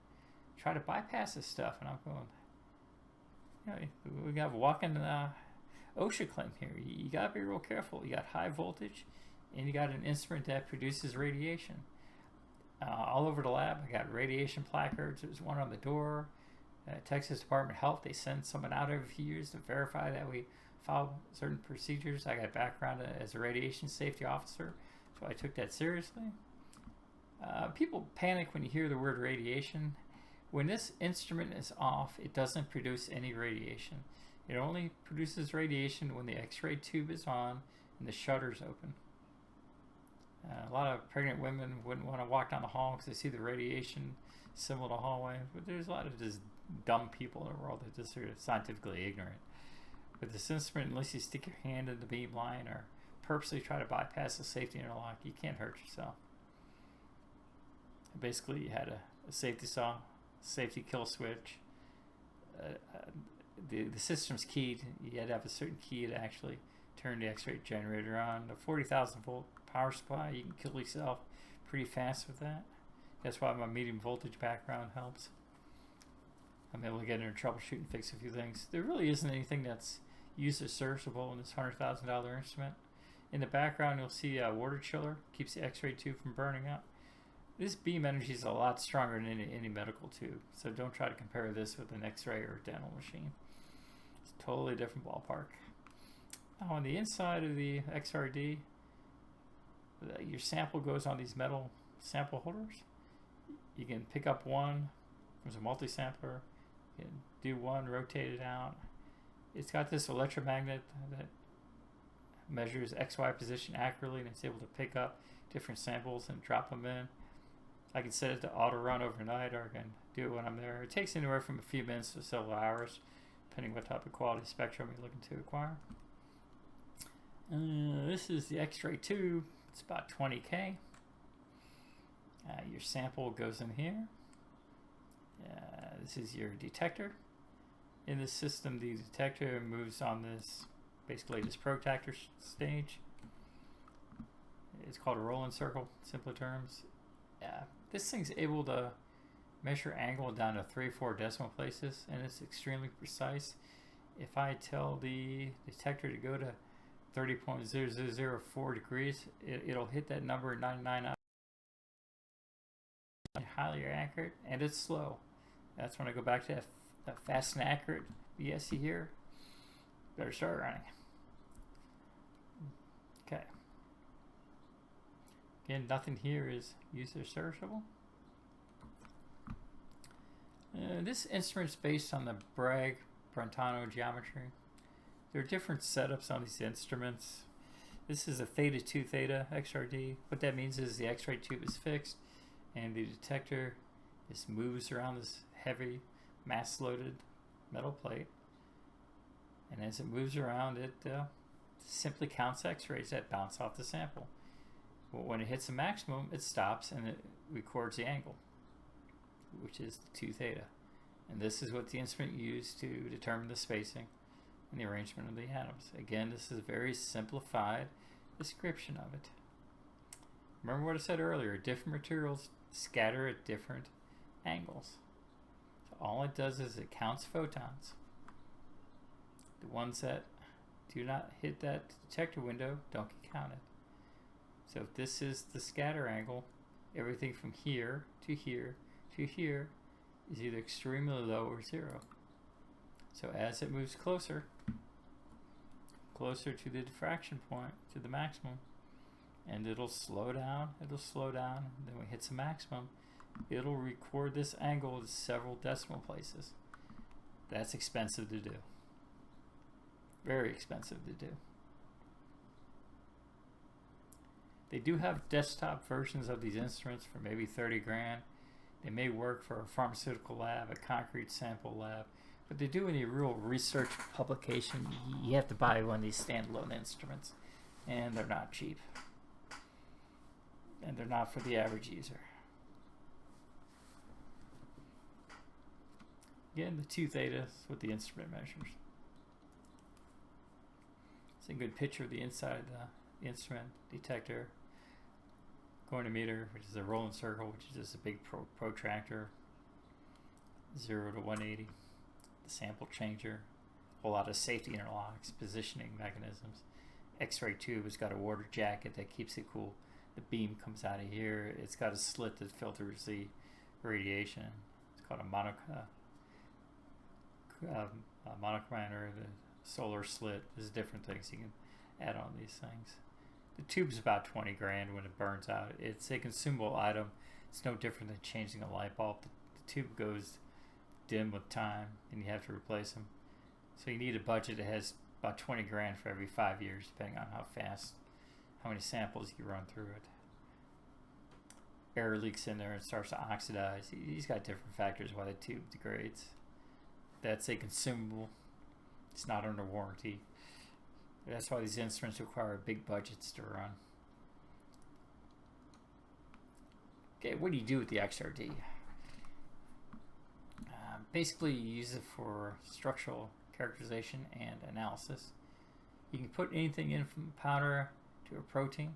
[SPEAKER 1] try to bypass this stuff, and I'm going, you know, we got a walking OSHA claim here. You got to be real careful. You got high voltage, and you got an instrument that produces radiation. All over the lab, I got radiation placards. There's one on the door. Texas Department of Health, they send someone out every few years to verify that we follow certain procedures. I got background as a radiation safety officer, so I took that seriously. People panic when you hear the word radiation. When this instrument is off, it doesn't produce any radiation. It only produces radiation when the X-ray tube is on and the shutter's open. A lot of pregnant women wouldn't want to walk down the hall because they see the radiation symbol in the hallway. But there's a lot of just dumb people in the world that just are scientifically ignorant. With this instrument, unless you stick your hand in the beam line or purposely try to bypass the safety interlock, you can't hurt yourself. Basically, you had a safety saw, safety kill switch. The system's keyed. You had to have a certain key to actually turn the X-ray generator on. A 40,000 volt power supply, you can kill yourself pretty fast with that. That's why my medium voltage background helps. I'm able to get into troubleshoot and fix a few things. There really isn't anything that's user serviceable in this $100,000 instrument. In the background, you'll see a water chiller, keeps the X-ray tube from burning up. This beam energy is a lot stronger than any medical tube, so don't try to compare this with an X-ray or dental machine. It's a totally different ballpark. Now on the inside of the XRD, your sample goes on these metal sample holders. You can pick up one. There's a multi-sampler. You can do one, rotate it out. It's got this electromagnet that measures XY position accurately, and it's able to pick up different samples and drop them in. I can set it to auto run overnight, or I can do it when I'm there. It takes anywhere from a few minutes to several hours, depending what type of quality spectrum you're looking to acquire. This is the X-ray tube. It's about 20K. Your sample goes in here. This is your detector. In this system, the detector moves on this, basically this protractor stage. It's called a roll-in circle, in simpler terms. This thing's able to measure angle down to 3 or 4 decimal places, and it's extremely precise. If I tell the detector to go to 30.0004 degrees, it'll hit that number 99 out. Highly accurate, and it's slow. That's when I go back to that fast and accurate VSC here. Better start running. Okay. Again, nothing here is user serviceable. This instrument is based on the Bragg-Brentano geometry. There are different setups on these instruments. This is a theta 2 theta XRD. What that means is the X-ray tube is fixed and the detector just moves around this heavy mass-loaded metal plate. And as it moves around, it simply counts X-rays that bounce off the sample. But when it hits a maximum, it stops and it records the angle, which is the 2 theta. And this is what the instrument used to determine the spacing and the arrangement of the atoms. Again, this is a very simplified description of it. Remember what I said earlier, different materials scatter at different angles. So all it does is it counts photons. The ones that do not hit that detector window don't get counted. So if this is the scatter angle, everything from here to here to here is either extremely low or 0. So as it moves closer to the diffraction point, to the maximum, and it'll slow down, then when it hits a maximum, it'll record this angle at several decimal places. That's expensive to do. Very expensive to do. They do have desktop versions of these instruments for maybe 30 grand. They may work for a pharmaceutical lab, a concrete sample lab, but to do any real research publication, you have to buy one of these standalone instruments, and they're not cheap. And they're not for the average user. Again, the 2 theta is what the instrument measures. It's a good picture of the inside of the instrument detector. Goniometer, which is a rolling circle, which is just a big protractor, 0 to 180. The sample changer, a whole lot of safety interlocks, positioning mechanisms. X-ray tube has got a water jacket that keeps it cool. The beam comes out of here. It's got a slit that filters the radiation. It's called a monochromator, the solar slit. There's different things you can add on these things. The tube's about 20 grand when it burns out. It's a consumable item. It's no different than changing a light bulb. The tube goes dim with time and you have to replace them. So you need a budget that has about 20 grand for every 5 years, depending on how many samples you run through it. Air leaks in there and starts to oxidize. He's got different factors why the tube degrades. That's a consumable. It's not under warranty. That's why these instruments require big budgets to run. Okay, what do you do with the XRD? Basically, you use it for structural characterization and analysis. You can put anything in from powder to a protein.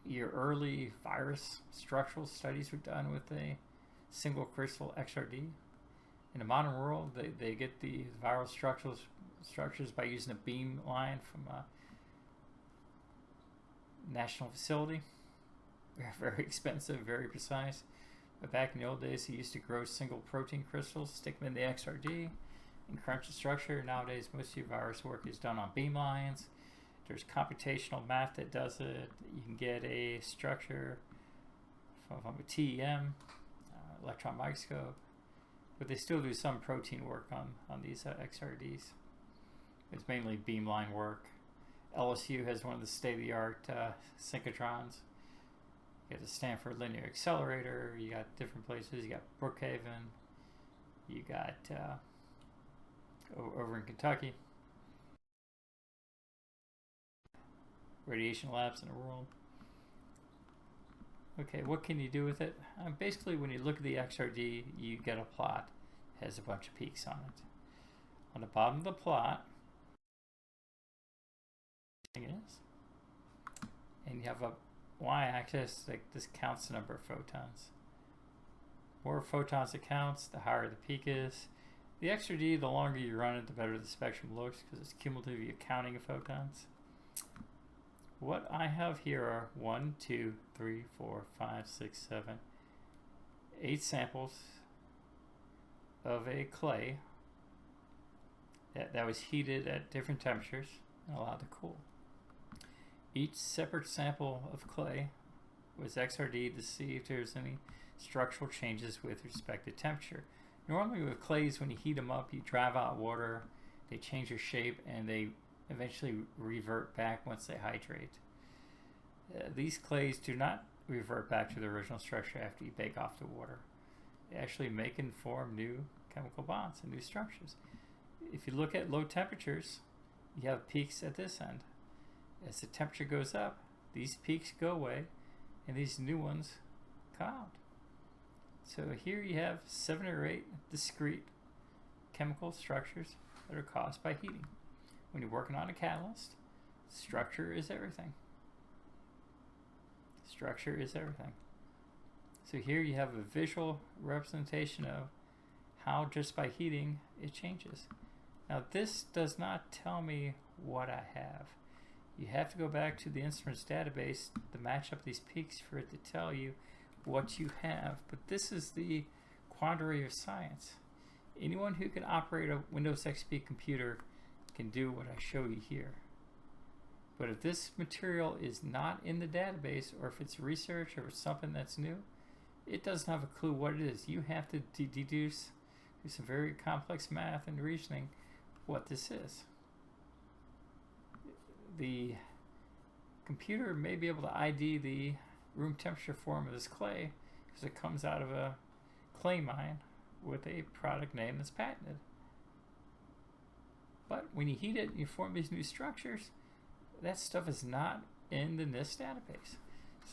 [SPEAKER 1] Your early virus structural studies were done with a single crystal XRD. In the modern world, they get the viral structures by using a beam line from a national facility. They're very expensive, very precise. But back in the old days, they used to grow single protein crystals, stick them in the XRD, and crunch the structure. Nowadays, most of your virus work is done on beam lines. There's computational math that does it. You can get a structure from a TEM, electron microscope, but they still do some protein work on these XRDs. It's mainly beamline work. LSU has one of the state-of-the-art synchrotrons. You got the Stanford Linear Accelerator. You got different places. You got Brookhaven. You got over in Kentucky. Radiation labs in the world. Okay, what can you do with it? Basically, when you look at the XRD, you get a plot. It has a bunch of peaks on it. On the bottom of the plot, it is, and you have a y-axis that this counts the number of photons. The more photons it counts, the higher the peak is. The XRD, the longer you run it, the better the spectrum looks because it's cumulative counting of photons. What I have here are 1, 2, 3, 4, 5, 6, 7, 8 samples of a clay that was heated at different temperatures and allowed to cool. Each separate sample of clay was XRD to see if there's any structural changes with respect to temperature. Normally with clays, when you heat them up, you drive out water, they change their shape, and they eventually revert back once they hydrate. These clays do not revert back to the original structure after you bake off the water. They actually make and form new chemical bonds and new structures. If you look at low temperatures, you have peaks at this end. As the temperature goes up, these peaks go away and these new ones come out. So here you have 7 or 8 discrete chemical structures that are caused by heating. When you're working on a catalyst, structure is everything. Structure is everything. So here you have a visual representation of how just by heating it changes. Now this does not tell me what I have. You have to go back to the instruments database to match up these peaks for it to tell you what you have. But this is the quandary of science. Anyone who can operate a Windows XP computer can do what I show you here. But if this material is not in the database, or if it's research or something that's new, it doesn't have a clue what it is. You have to deduce through some very complex math and reasoning what this is. The computer may be able to ID the room temperature form of this clay because it comes out of a clay mine with a product name that's patented. But when you heat it and you form these new structures, that stuff is not in the NIST database.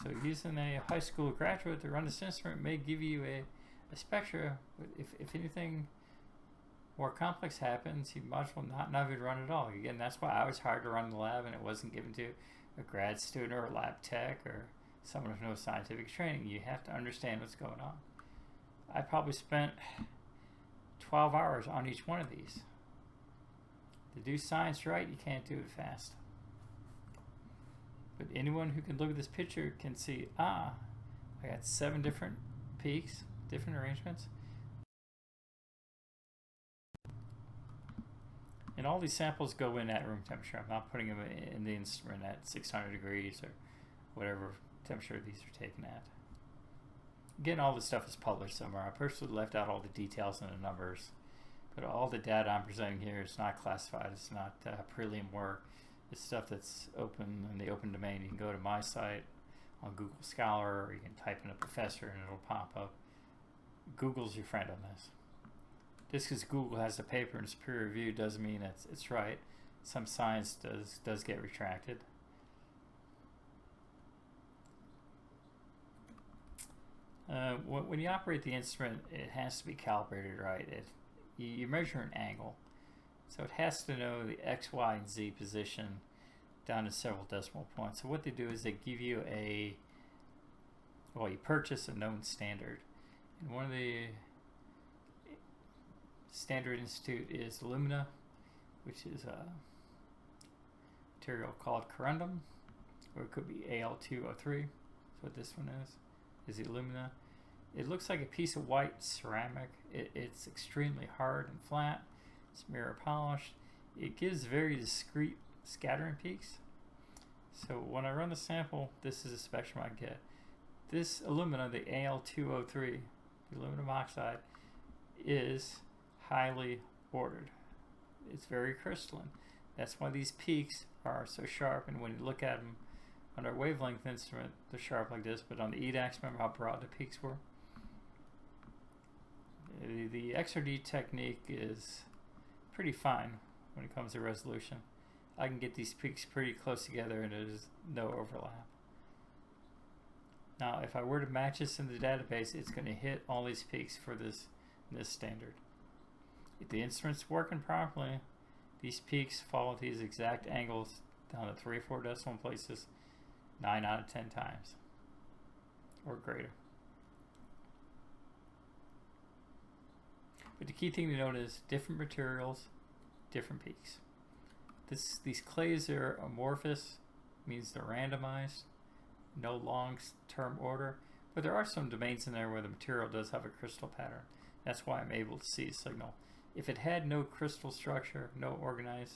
[SPEAKER 1] So using a high school graduate to run this instrument may give you a spectra, but if anything more complex happens, you might as well not even run at all. Again, that's why I was hired to run the lab and it wasn't given to a grad student or a lab tech or someone with no scientific training. You have to understand what's going on. I probably spent 12 hours on each one of these. To do science right, you can't do it fast. But anyone who can look at this picture can see, I got 7 different peaks, different arrangements. And all these samples go in at room temperature. I'm not putting them in the instrument at 600 degrees or whatever temperature these are taken at. Again, all this stuff is published somewhere. I personally left out all the details and the numbers. But all the data I'm presenting here is not classified. It's not prelim work. It's stuff that's open in the open domain. You can go to my site on Google Scholar, or you can type in a professor and it'll pop up. Google's your friend on this. Just because Google has the paper and it's peer reviewed doesn't mean it's right. Some science does get retracted. When you operate the instrument, it has to be calibrated right. You measure an angle, so it has to know the X, Y, and Z position down to several decimal points. So what they do is they give you you purchase a known standard. And one of the Standard Institute is Lumina, which is a material called corundum, or it could be Al2O3. That's what this one is the Lumina. It looks like a piece of white ceramic. It's extremely hard and flat. It's mirror polished. It gives very discrete scattering peaks. So when I run the sample, this is the spectrum I get. This alumina, the Al2O3, the aluminum oxide, is highly ordered. It's very crystalline. That's why these peaks are so sharp, and when you look at them on our wavelength instrument, they're sharp like this, but on the EDAX, remember how broad the peaks were? The XRD technique is pretty fine when it comes to resolution. I can get these peaks pretty close together and there's no overlap. Now, if I were to match this in the database, it's going to hit all these peaks for this standard. If the instrument's working properly, these peaks follow these exact angles down to 3 or 4 decimal places 9 out of 10 times or greater. But the key thing to note is different materials, different peaks. These clays are amorphous, means they're randomized, no long-term order, but there are some domains in there where the material does have a crystal pattern. That's why I'm able to see a signal. If it had no crystal structure, no organized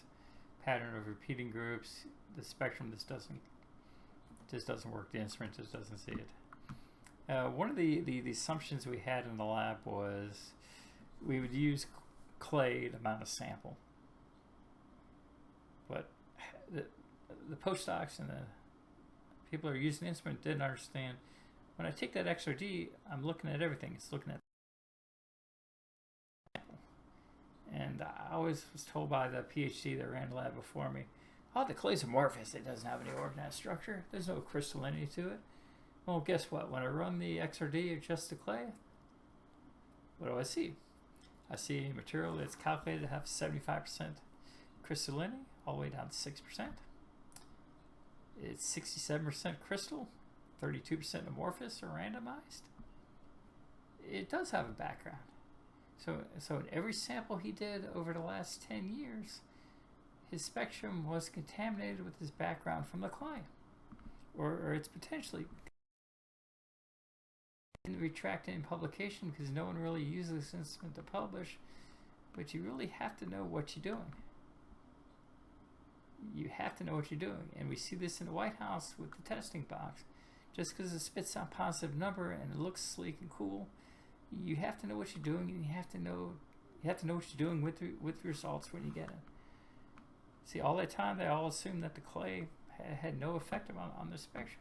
[SPEAKER 1] pattern of repeating groups, the spectrum just doesn't work. The instrument just doesn't see it. One of the assumptions we had in the lab was we would use clay to mount a sample. But the postdocs and the people who are using the instrument didn't understand. When I take that XRD, I'm looking at everything. It's looking at and I always was told by the PhD that ran the lab before me, oh, the clay's amorphous. It doesn't have any organized structure. There's no crystallinity to it. Well, guess what? When I run the XRD just the clay, what do I see? I see a material that's calculated to have 75% crystallinity, all the way down to 6%. It's 67% crystal, 32% amorphous or randomized. It does have a background. So in every sample he did over the last 10 years, his spectrum was contaminated with his background from the clay. Or it's potentially retracted in publication because no one really uses this instrument to publish, but you really have to know what you're doing. You have to know what you're doing, and we see this in the White House with the testing box. Just because it spits out a positive number and it looks sleek and cool, you have to know what you're doing, and you have to know what you're doing with the results when you get it. See, all that time they all assumed that the clay had no effect on the spectrum.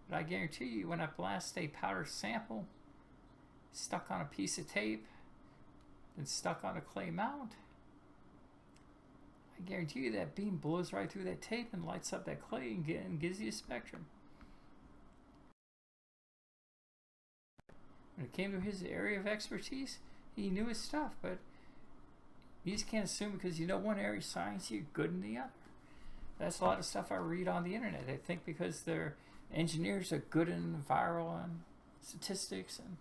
[SPEAKER 1] But I guarantee you, when I blast a powder sample stuck on a piece of tape and stuck on a clay mount, I guarantee you that beam blows right through that tape and lights up that clay and gives you a spectrum. When it came to his area of expertise, he knew his stuff, but you just can't assume because you know one area of science, you're good in the other. That's a lot of stuff I read on the internet. They think because their engineers are good in viral and statistics and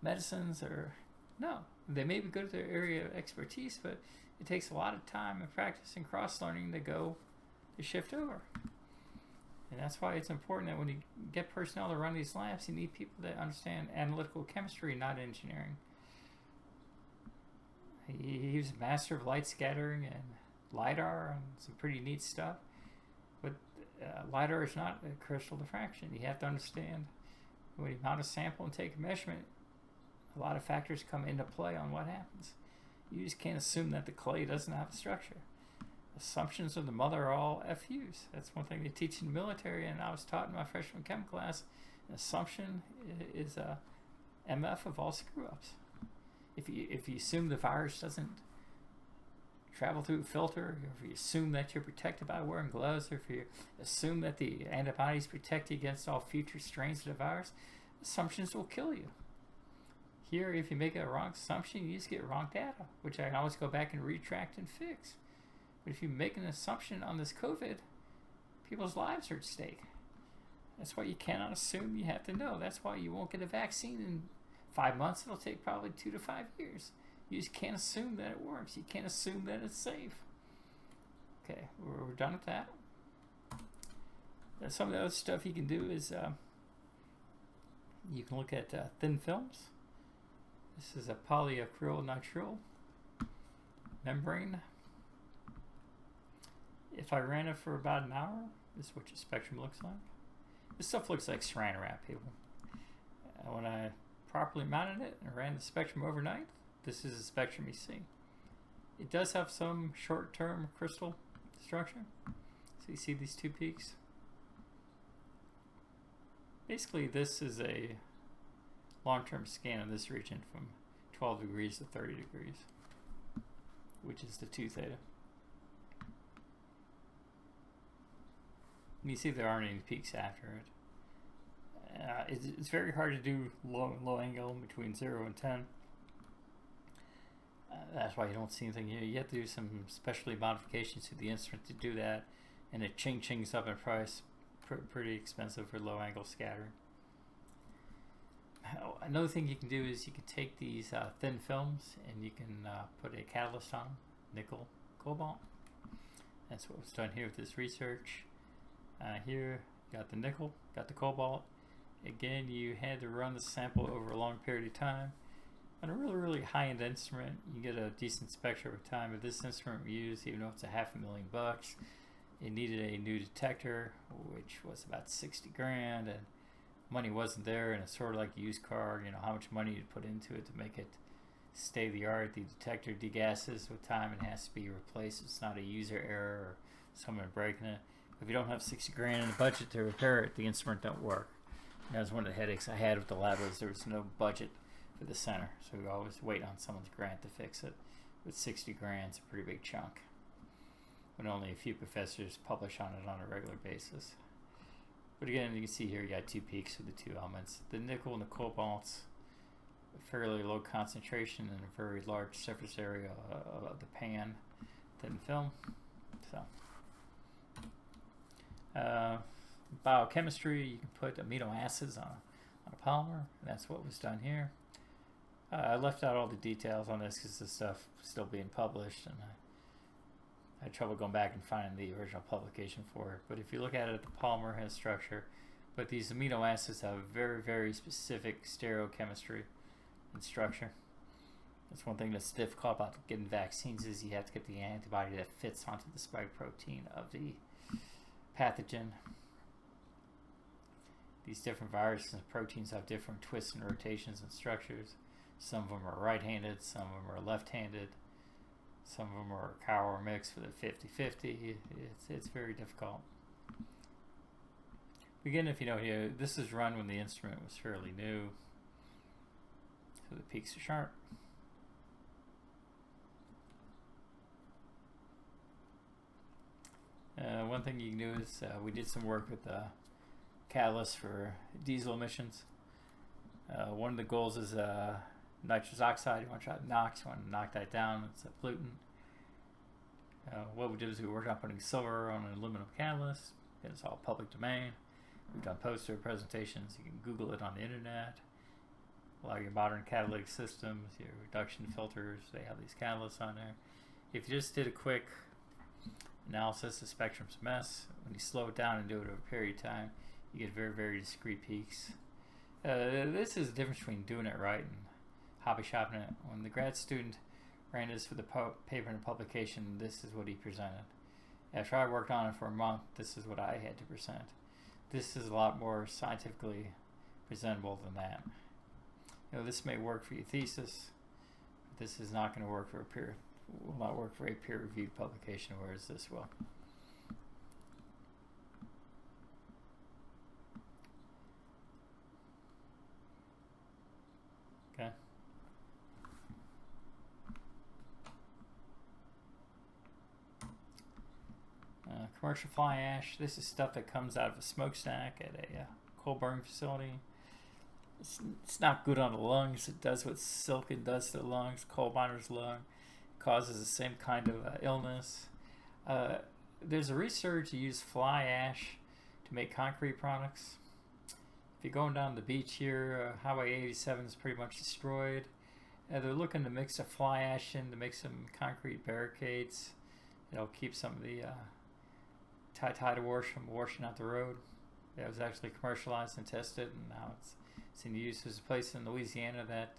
[SPEAKER 1] medicines, or no, they may be good at their area of expertise, but it takes a lot of time and practice and cross-learning to shift over. And that's why it's important that when you get personnel to run these labs, you need people that understand analytical chemistry, not engineering. He was a master of light scattering and LiDAR and some pretty neat stuff. But LiDAR is not a crystal diffraction. You have to understand when you mount a sample and take a measurement, a lot of factors come into play on what happens. You just can't assume that the clay doesn't have a structure. Assumptions of the mother are all FUs. That's one thing they teach in the military, and I was taught in my freshman chem class. An assumption is a MF of all screw-ups. if you assume the virus doesn't travel through a filter, if you assume that you're protected by wearing gloves, or if you assume that the antibodies protect you against all future strains of the virus, assumptions will kill you. Here, if you make a wrong assumption, you just get wrong data, which I can always go back and retract and fix. But if you make an assumption on this COVID, people's lives are at stake. That's why you cannot assume. You have to know. That's why you won't get a vaccine in 5 months. It'll take probably 2 to 5 years. You just can't assume that it works. You can't assume that it's safe. Okay, we're done with that. Some of the other stuff you can do is you can look at thin films. This is a polyacrylonitrile membrane. If I ran it for about an hour, this is what your spectrum looks like. This stuff looks like saran wrap, people. When I properly mounted it and ran the spectrum overnight, this is the spectrum you see. It does have some short-term crystal structure. So you see these two peaks. Basically, this is a long-term scan of this region from 12 degrees to 30 degrees, which is the 2 theta. And you see there aren't any peaks after it. It's very hard to do low angle between 0 and 10. That's why you don't see anything here. You have to do some specialty modifications to the instrument to do that, and it chings up in price. Pretty expensive for low angle scattering. Another thing you can do is you can take these thin films and you can put a catalyst on them, nickel, cobalt. That's what was done here with this research. Here, got the nickel, got the cobalt. Again, you had to run the sample over a long period of time. On a really high-end instrument, you get a decent spectra over time. But this instrument we use, even though it's $500,000, it needed a new detector, which was about 60 grand, and money wasn't there. And it's sort of like a used car, you know, how much money you put into it to make it state-of-the-art. The detector degasses with time and has to be replaced. It's not a user error or someone breaking it. If you don't have 60 grand in the budget to repair it, the instrument don't work. And that was one of the headaches I had with the lab, was there was no budget for the center, so we always wait on someone's grant to fix it. With 60 grand, it's a pretty big chunk, but only a few professors publish on it on a regular basis. But again, you can see here you got 2 peaks with the 2 elements. The nickel and the cobalt's a fairly low concentration and a very large surface area of the pan thin film. So biochemistry, you can put amino acids on a polymer, and that's what was done here. I left out all the details on this because this stuff is still being published, and I had trouble going back and finding the original publication for it. But if you look at it, the polymer has structure, but these amino acids have very specific stereochemistry and structure. That's one thing that's difficult about getting vaccines, is you have to get the antibody that fits onto the spike protein of the pathogen. These different viruses and proteins have different twists and rotations and structures. Some of them are right-handed, some of them are left-handed, some of them are a cow or mix with a 50-50. It's very difficult. Again, if you know, here, this is run when the instrument was fairly new, so the peaks are sharp. One thing you can do is we did some work with catalysts for diesel emissions. One of the goals is nitrous oxide. You want to try NOx, you want to knock that down. It's a pollutant. What we did is we worked on putting silver on an aluminum catalyst. It's all public domain. We've done poster presentations. You can Google it on the internet. A lot of your modern catalytic systems, your reduction filters, they have these catalysts on there. If you just did a quick analysis, the spectrum's a mess. When you slow it down and do it over a period of time, you get very discrete peaks. This is the difference between doing it right and hobby shopping it. When the grad student ran this for the paper and publication, this is what he presented. After I worked on it for a month, this is what I had to present. This is a lot more scientifically presentable than that. You know, this may work for your thesis, but this is not going to work for will not work for a peer-reviewed publication, whereas this will. Okay. Commercial fly ash. This is stuff that comes out of a smokestack at a coal burning facility. It's not good on the lungs. It does what silicon does to the lungs, coal miner's lung. It causes the same kind of illness. There's a research to use fly ash to make concrete products. If you're going down the beach here, Highway 87 is pretty much destroyed. They're looking to mix a fly ash in to make some concrete barricades. It'll keep some of the tidal wash from washing out the road. It was actually commercialized and tested, and now it's in use. There's a place in Louisiana that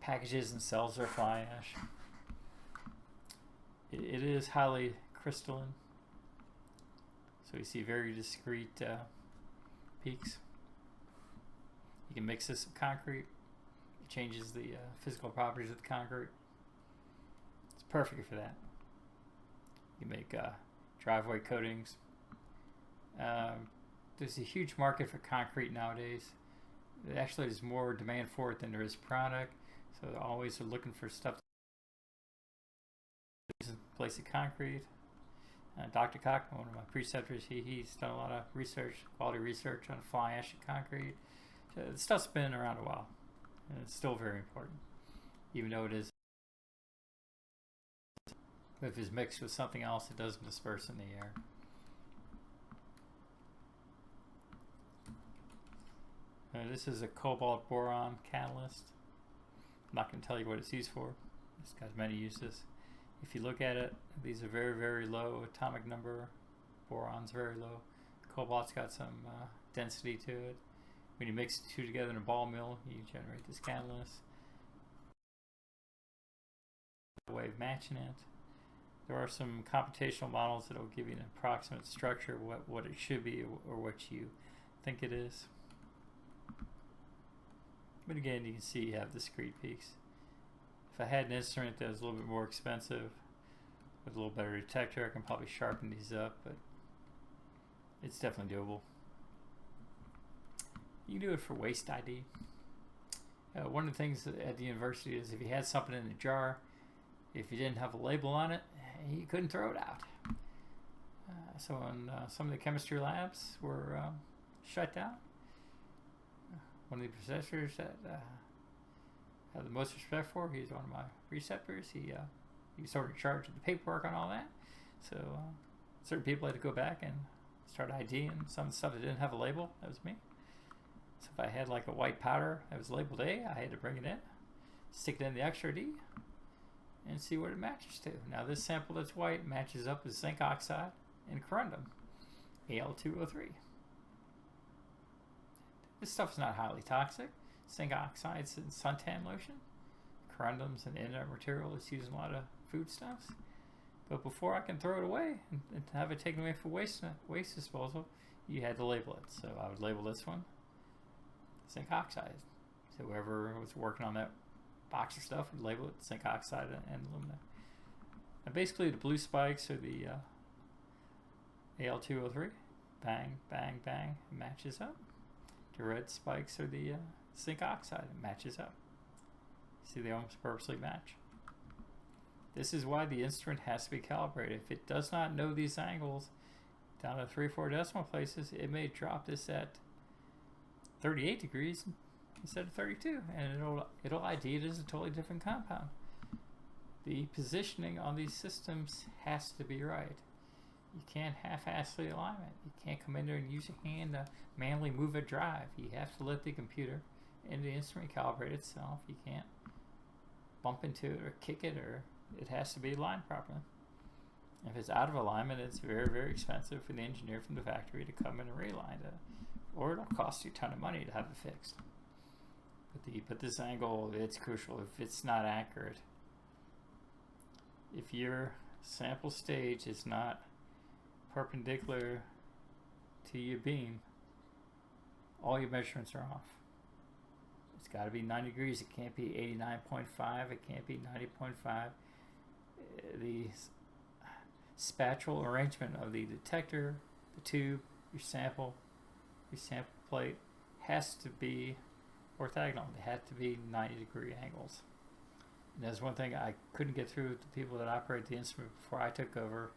[SPEAKER 1] packages and sells their fly ash. It is highly crystalline, so you see very discrete peaks. You can mix this with concrete. It changes the physical properties of the concrete. It's perfect for that. You make driveway coatings. There's a huge market for concrete nowadays. Actually, there's more demand for it than there is product, so they always are looking for stuff to place of concrete. Dr. Cock, one of my preceptors, he's done a lot of research, quality research on fly ash and concrete. So the stuff's been around a while, and it's still very important, even though it is. If it's mixed with something else, it doesn't disperse in the air. This is a cobalt boron catalyst. I'm not going to tell you what it's used for. It's got many uses. If you look at it, these are very, very low atomic number. Boron's very low. Cobalt's got some density to it. When you mix the two together in a ball mill, you generate this catalyst. A way of matching it. There are some computational models that will give you an approximate structure of what it should be or what you think it is. But again, you can see you have discrete peaks. If I had an instrument that was a little bit more expensive with a little better detector, I can probably sharpen these up, but it's definitely doable. You can do it for waste ID. One of the things at the university is if you had something in a jar, if you didn't have a label on it, you couldn't throw it out. So when some of the chemistry labs were shut down, one of the professors that I have the most respect for, he's one of my preceptors. He sort of in charge of the paperwork on all that. So certain people had to go back and start IDing some stuff that didn't have a label. That was me. So if I had like a white powder that was labeled A, I had to bring it in, stick it in the XRD, and see what it matches to. Now this sample that's white matches up with zinc oxide and corundum, Al2O3. This stuff's not highly toxic. Zinc oxide's in suntan lotion. Corundum's an inert material that's used in a lot of foodstuffs. But before I can throw it away and have it taken away for waste disposal, you had to label it. So I would label this one zinc oxide. So whoever was working on that box of stuff would label it zinc oxide and alumina. And basically the blue spikes are the Al2O3. Bang, bang, bang, it matches up. The red spikes are the zinc oxide, it matches up. See, they almost purposely match. This is why the instrument has to be calibrated. If it does not know these angles down to 3 or 4 decimal places, it may drop this at 38 degrees instead of 32, and it'll ID it as a totally different compound. The positioning on these systems has to be right. You can't half-ass the alignment. You can't come in there and use your hand to manually move a drive. You have to let the computer and the instrument calibrate itself. You can't bump into it or kick it, or it has to be aligned properly. If it's out of alignment, it's very, very expensive for the engineer from the factory to come in and realign it, or it'll cost you a ton of money to have it fixed. But this angle, it's crucial. If it's not accurate, if your sample stage is not perpendicular to your beam, all your measurements are off. It's got to be 90 degrees. It can't be 89.5. It can't be 90.5. The spatral arrangement of the detector, the tube, your sample plate has to be orthogonal. They have to be 90-degree angles. And that's one thing I couldn't get through with the people that operate the instrument before I took over.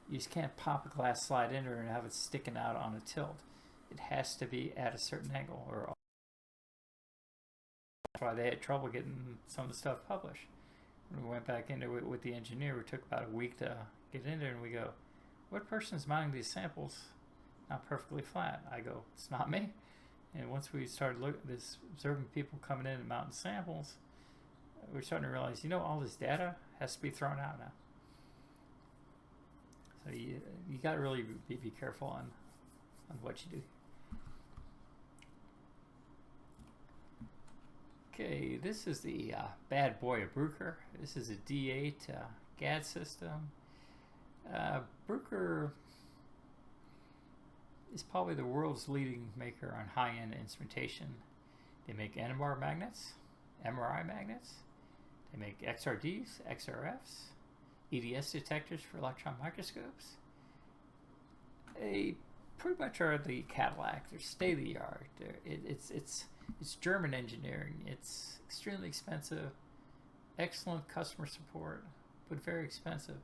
[SPEAKER 1] You just can't pop a glass slide in there and have it sticking out on a tilt. It has to be at a certain angle, or that's why they had trouble getting some of the stuff published. When we went back into it with the engineer, we took about a week to get in there, and we go, what person is mounting these samples not perfectly flat? I go, it's not me. And once we started observing people coming in and mounting samples, we're starting to realize, all this data has to be thrown out now. So you got to really be careful on what you do. Okay, this is the bad boy of Bruker. This is a D8 GAD system. Bruker is probably the world's leading maker on high-end instrumentation. They make NMR magnets, MRI magnets. They make XRDs, XRFs, EDS detectors for electron microscopes. They pretty much are the Cadillac. They're state-of-the-art. It's German engineering. It's extremely expensive, excellent customer support, but very expensive.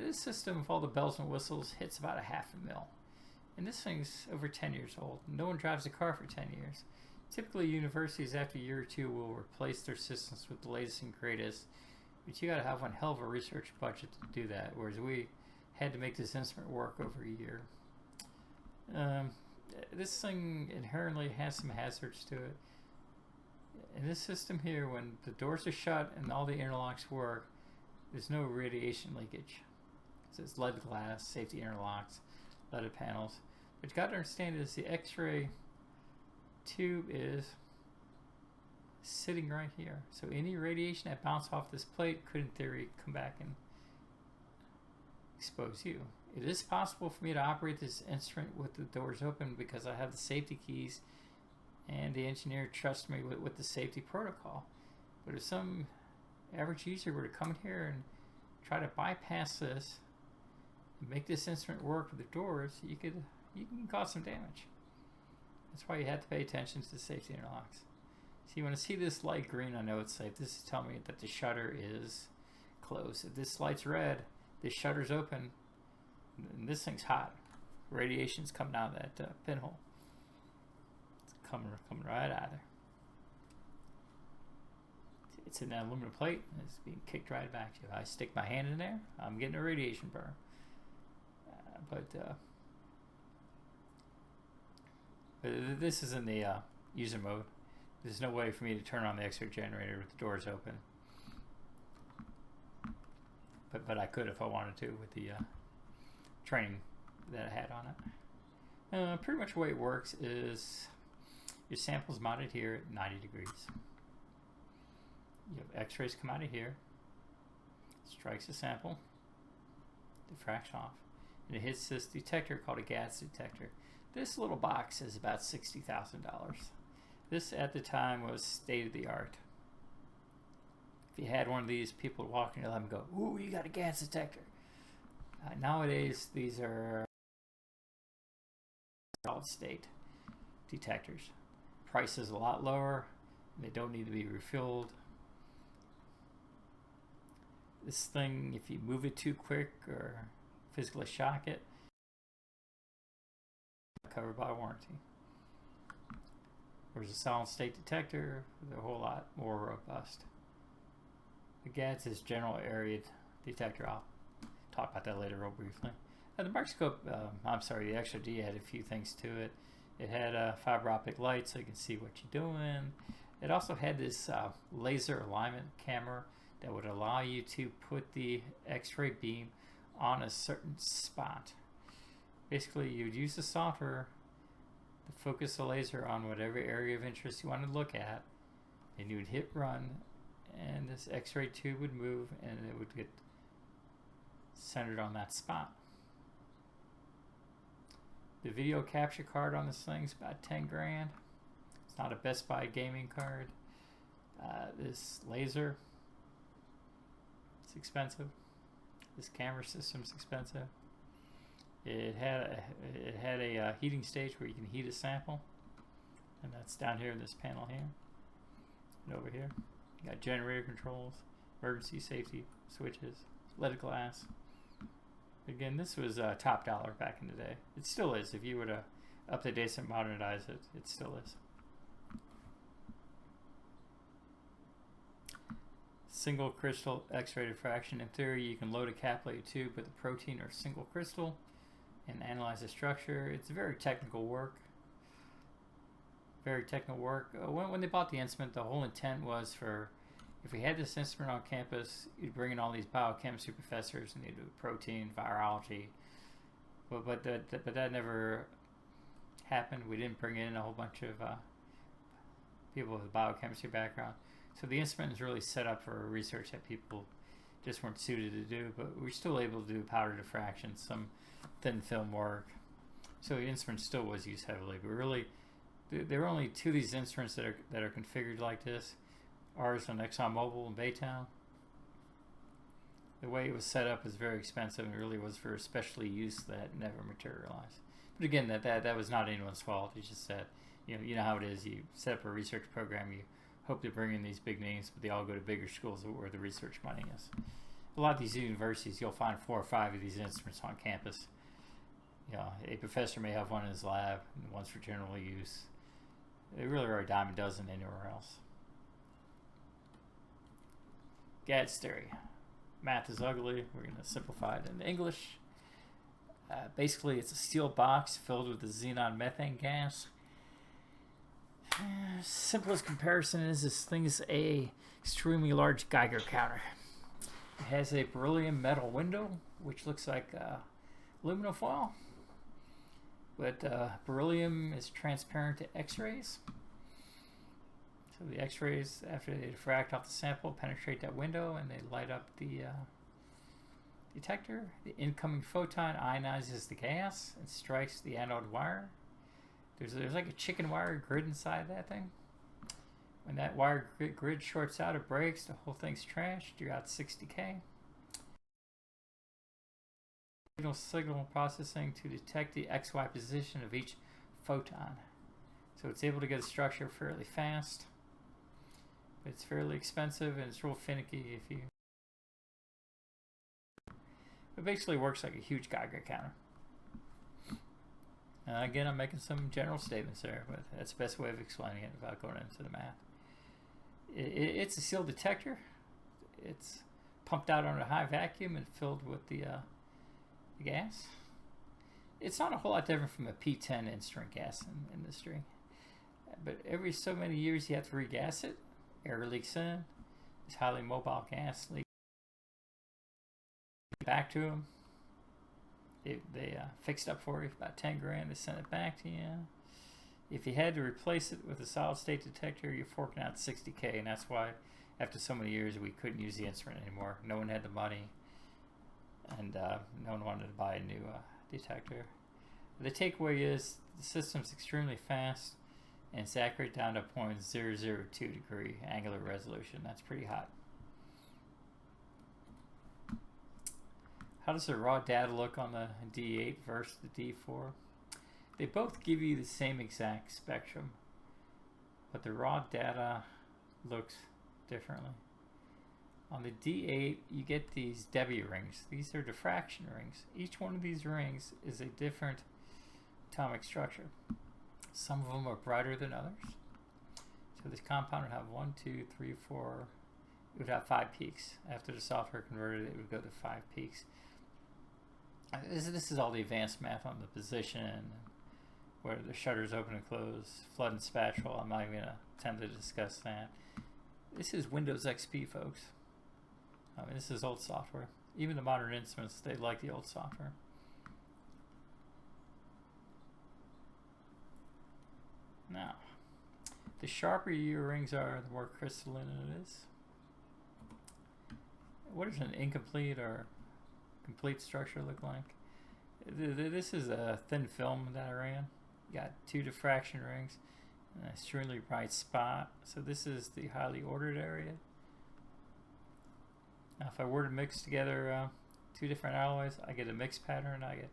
[SPEAKER 1] This system, with all the bells and whistles, hits about $500,000. And this thing's over 10 years old. No one drives a car for 10 years. Typically, universities after a year or two will replace their systems with the latest and greatest, but you got to have one hell of a research budget to do that, whereas we had to make this instrument work over a year. This thing inherently has some hazards to it. In this system here, when the doors are shut and all the interlocks work, there's no radiation leakage. So it's leaded glass, safety interlocks, leaded panels. What you got to understand is the X-ray tube is sitting right here. So any radiation that bounced off this plate could, in theory, come back and expose you. It is possible for me to operate this instrument with the doors open because I have the safety keys and the engineer trusts me with the safety protocol. But if some average user were to come in here and try to bypass this and make this instrument work with the doors, you can cause some damage. That's why you have to pay attention to the safety interlocks. See, when I see this light green, I know it's safe. This is telling me that the shutter is closed. If this light's red, this shutter's open, and this thing's hot. Radiation's coming out of that pinhole. It's coming right out of there. It's in that aluminum plate, and it's being kicked right back to you. If I stick my hand in there, I'm getting a radiation burn. But this is in the user mode. There's no way for me to turn on the X-ray generator with the doors open. But I could if I wanted to with the training that I had on it. Pretty much the way it works is your sample's mounted here at 90 degrees. You have X-rays come out of here, strikes the sample, diffracts off, and it hits this detector called a gas detector. This little box is about $60,000. This at the time was state-of-the-art. If you had one of these, people would walk in and let them go, "Ooh, you got a gas detector." Nowadays, these are solid-state detectors. Price is a lot lower. They don't need to be refilled. This thing, if you move it too quick or physically shock it, covered by warranty. Whereas a solid-state detector, they're a whole lot more robust. The GADS is general area detector. I'll talk about that later real briefly. The microscope, the XRD had a few things to it. It had a fiber optic light so you can see what you're doing. It also had this laser alignment camera that would allow you to put the X-ray beam on a certain spot. Basically, you'd use the software to focus the laser on whatever area of interest you want to look at, and you would hit run, and this X-ray tube would move, and it would get centered on that spot. The video capture card on this thing is about 10 grand. It's not a Best Buy gaming card. This laser, it's expensive. This camera system's expensive. It had a heating stage where you can heat a sample, and that's down here in this panel here. And over here, you got generator controls, emergency safety switches, leaded glass. Again, this was top dollar back in the day. It still is. If you were to up to date and modernize it, it still is. Single crystal X-ray diffraction. In theory, you can load a capillary tube with a protein or single crystal and analyze the structure. It's very technical work. Very technical work. When they bought the instrument, the whole intent was for, if we had this instrument on campus, you'd bring in all these biochemistry professors and they'd do protein, virology. But that never happened. We didn't bring in a whole bunch of people with a biochemistry background. So the instrument is really set up for research that people just weren't suited to do, but we're still able to do powder diffraction, some thin film work. So the instrument still was used heavily, but really there are only two of these instruments that are configured like this. Ours on ExxonMobil in Baytown. The way it was set up is very expensive and really was for specialty use that never materialized. But again, that was not anyone's fault. It's just that you know how it is. You set up a research program, you hope to bring in these big names, but they all go to bigger schools where the research money is. A lot of these universities, you'll find 4 or 5 of these instruments on campus. A professor may have one in his lab, and one's for general use. They really are a dime a dozen anywhere else. Gadd's theory. Math is ugly. We're going to simplify it into English. Basically, it's a steel box filled with the xenon methane gas. Simplest comparison is this thing is a extremely large Geiger counter. It has a beryllium metal window, which looks like aluminum foil. But beryllium is transparent to X-rays. So the X-rays, after they diffract off the sample, penetrate that window and they light up the detector. The incoming photon ionizes the gas and strikes the anode wire. There's like a chicken wire grid inside that thing. When that wire grid shorts out or breaks, the whole thing's trashed. You're out 60K. Signal processing to detect the XY position of each photon. So it's able to get a structure fairly fast. It's fairly expensive and it's real finicky if you... It basically works like a huge Geiger counter. Again, I'm making some general statements there, but that's the best way of explaining it without going into the math. It's a sealed detector. It's pumped out under high vacuum and filled with the gas. It's not a whole lot different from a P10 instrument gas industry. But every so many years you have to regas it. Air leaks in. It's highly mobile gas leaks back to them. They fixed up for you for about 10 grand. They sent it back to you. If you had to replace it with a solid state detector, you're forking out 60K, and that's why after so many years we couldn't use the instrument anymore. No one had the money, and no one wanted to buy a new detector. The takeaway is the system's extremely fast and it's accurate down to 0.002 degree angular resolution. That's pretty hot. How does the raw data look on the D8 versus the D4? They both give you the same exact spectrum, but the raw data looks differently. On the D8, you get these Debbie rings. These are diffraction rings. Each one of these rings is a different atomic structure. Some of them are brighter than others. So this compound would have 1, 2, 3, 4. It would have 5 peaks. After the software converted it, would go to 5 peaks. This is all the advanced math on the position, where the shutters open and close, flood and spatula. I'm not even going to attempt to discuss that. This is Windows XP, folks. I mean, this is old software. Even the modern instruments, they like the old software. Now, the sharper your rings are, the more crystalline it is. What does an incomplete or complete structure look like? This is a thin film that I ran. You got 2 diffraction rings and an extremely bright spot. So this is the highly ordered area. Now if I were to mix together 2 different alloys, I get a mixed pattern. I get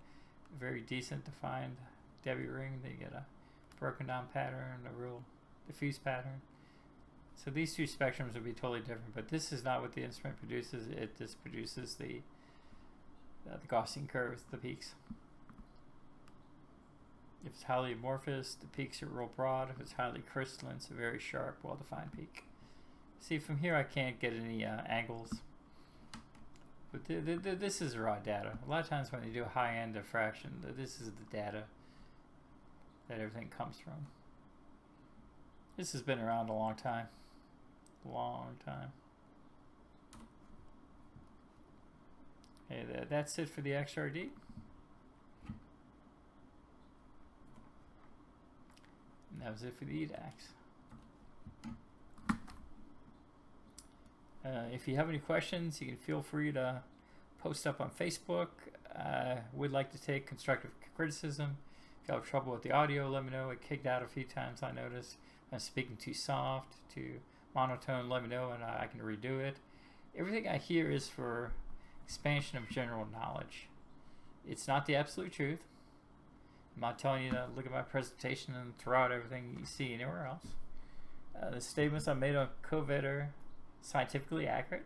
[SPEAKER 1] a very decent defined Debbie ring. Then you get a broken down pattern, a real diffuse pattern. So these 2 spectrums would be totally different, but this is not what the instrument produces. It just produces the the Gaussian curves, the peaks. If it's highly amorphous, the peaks are real broad. If it's highly crystalline, it's a very sharp, well-defined peak. See, from here I can't get any angles. But this is raw data. A lot of times when you do high-end diffraction, this is the data that everything comes from. This has been around a long time. Long time. Okay, that's it for the XRD. And that was it for the EDAX. If you have any questions, you can feel free to post up on Facebook. We'd like to take constructive criticism. If you have trouble with the audio, let me know. It kicked out a few times, I noticed. If I'm speaking too soft, too monotone, let me know and I can redo it. Everything I hear is for expansion of general knowledge. It's not the absolute truth. I'm not telling you to look at my presentation and throw out everything you see anywhere else. The statements I made on COVID are scientifically accurate.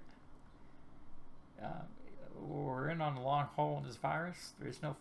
[SPEAKER 1] We're in on a long haul in this virus. There's no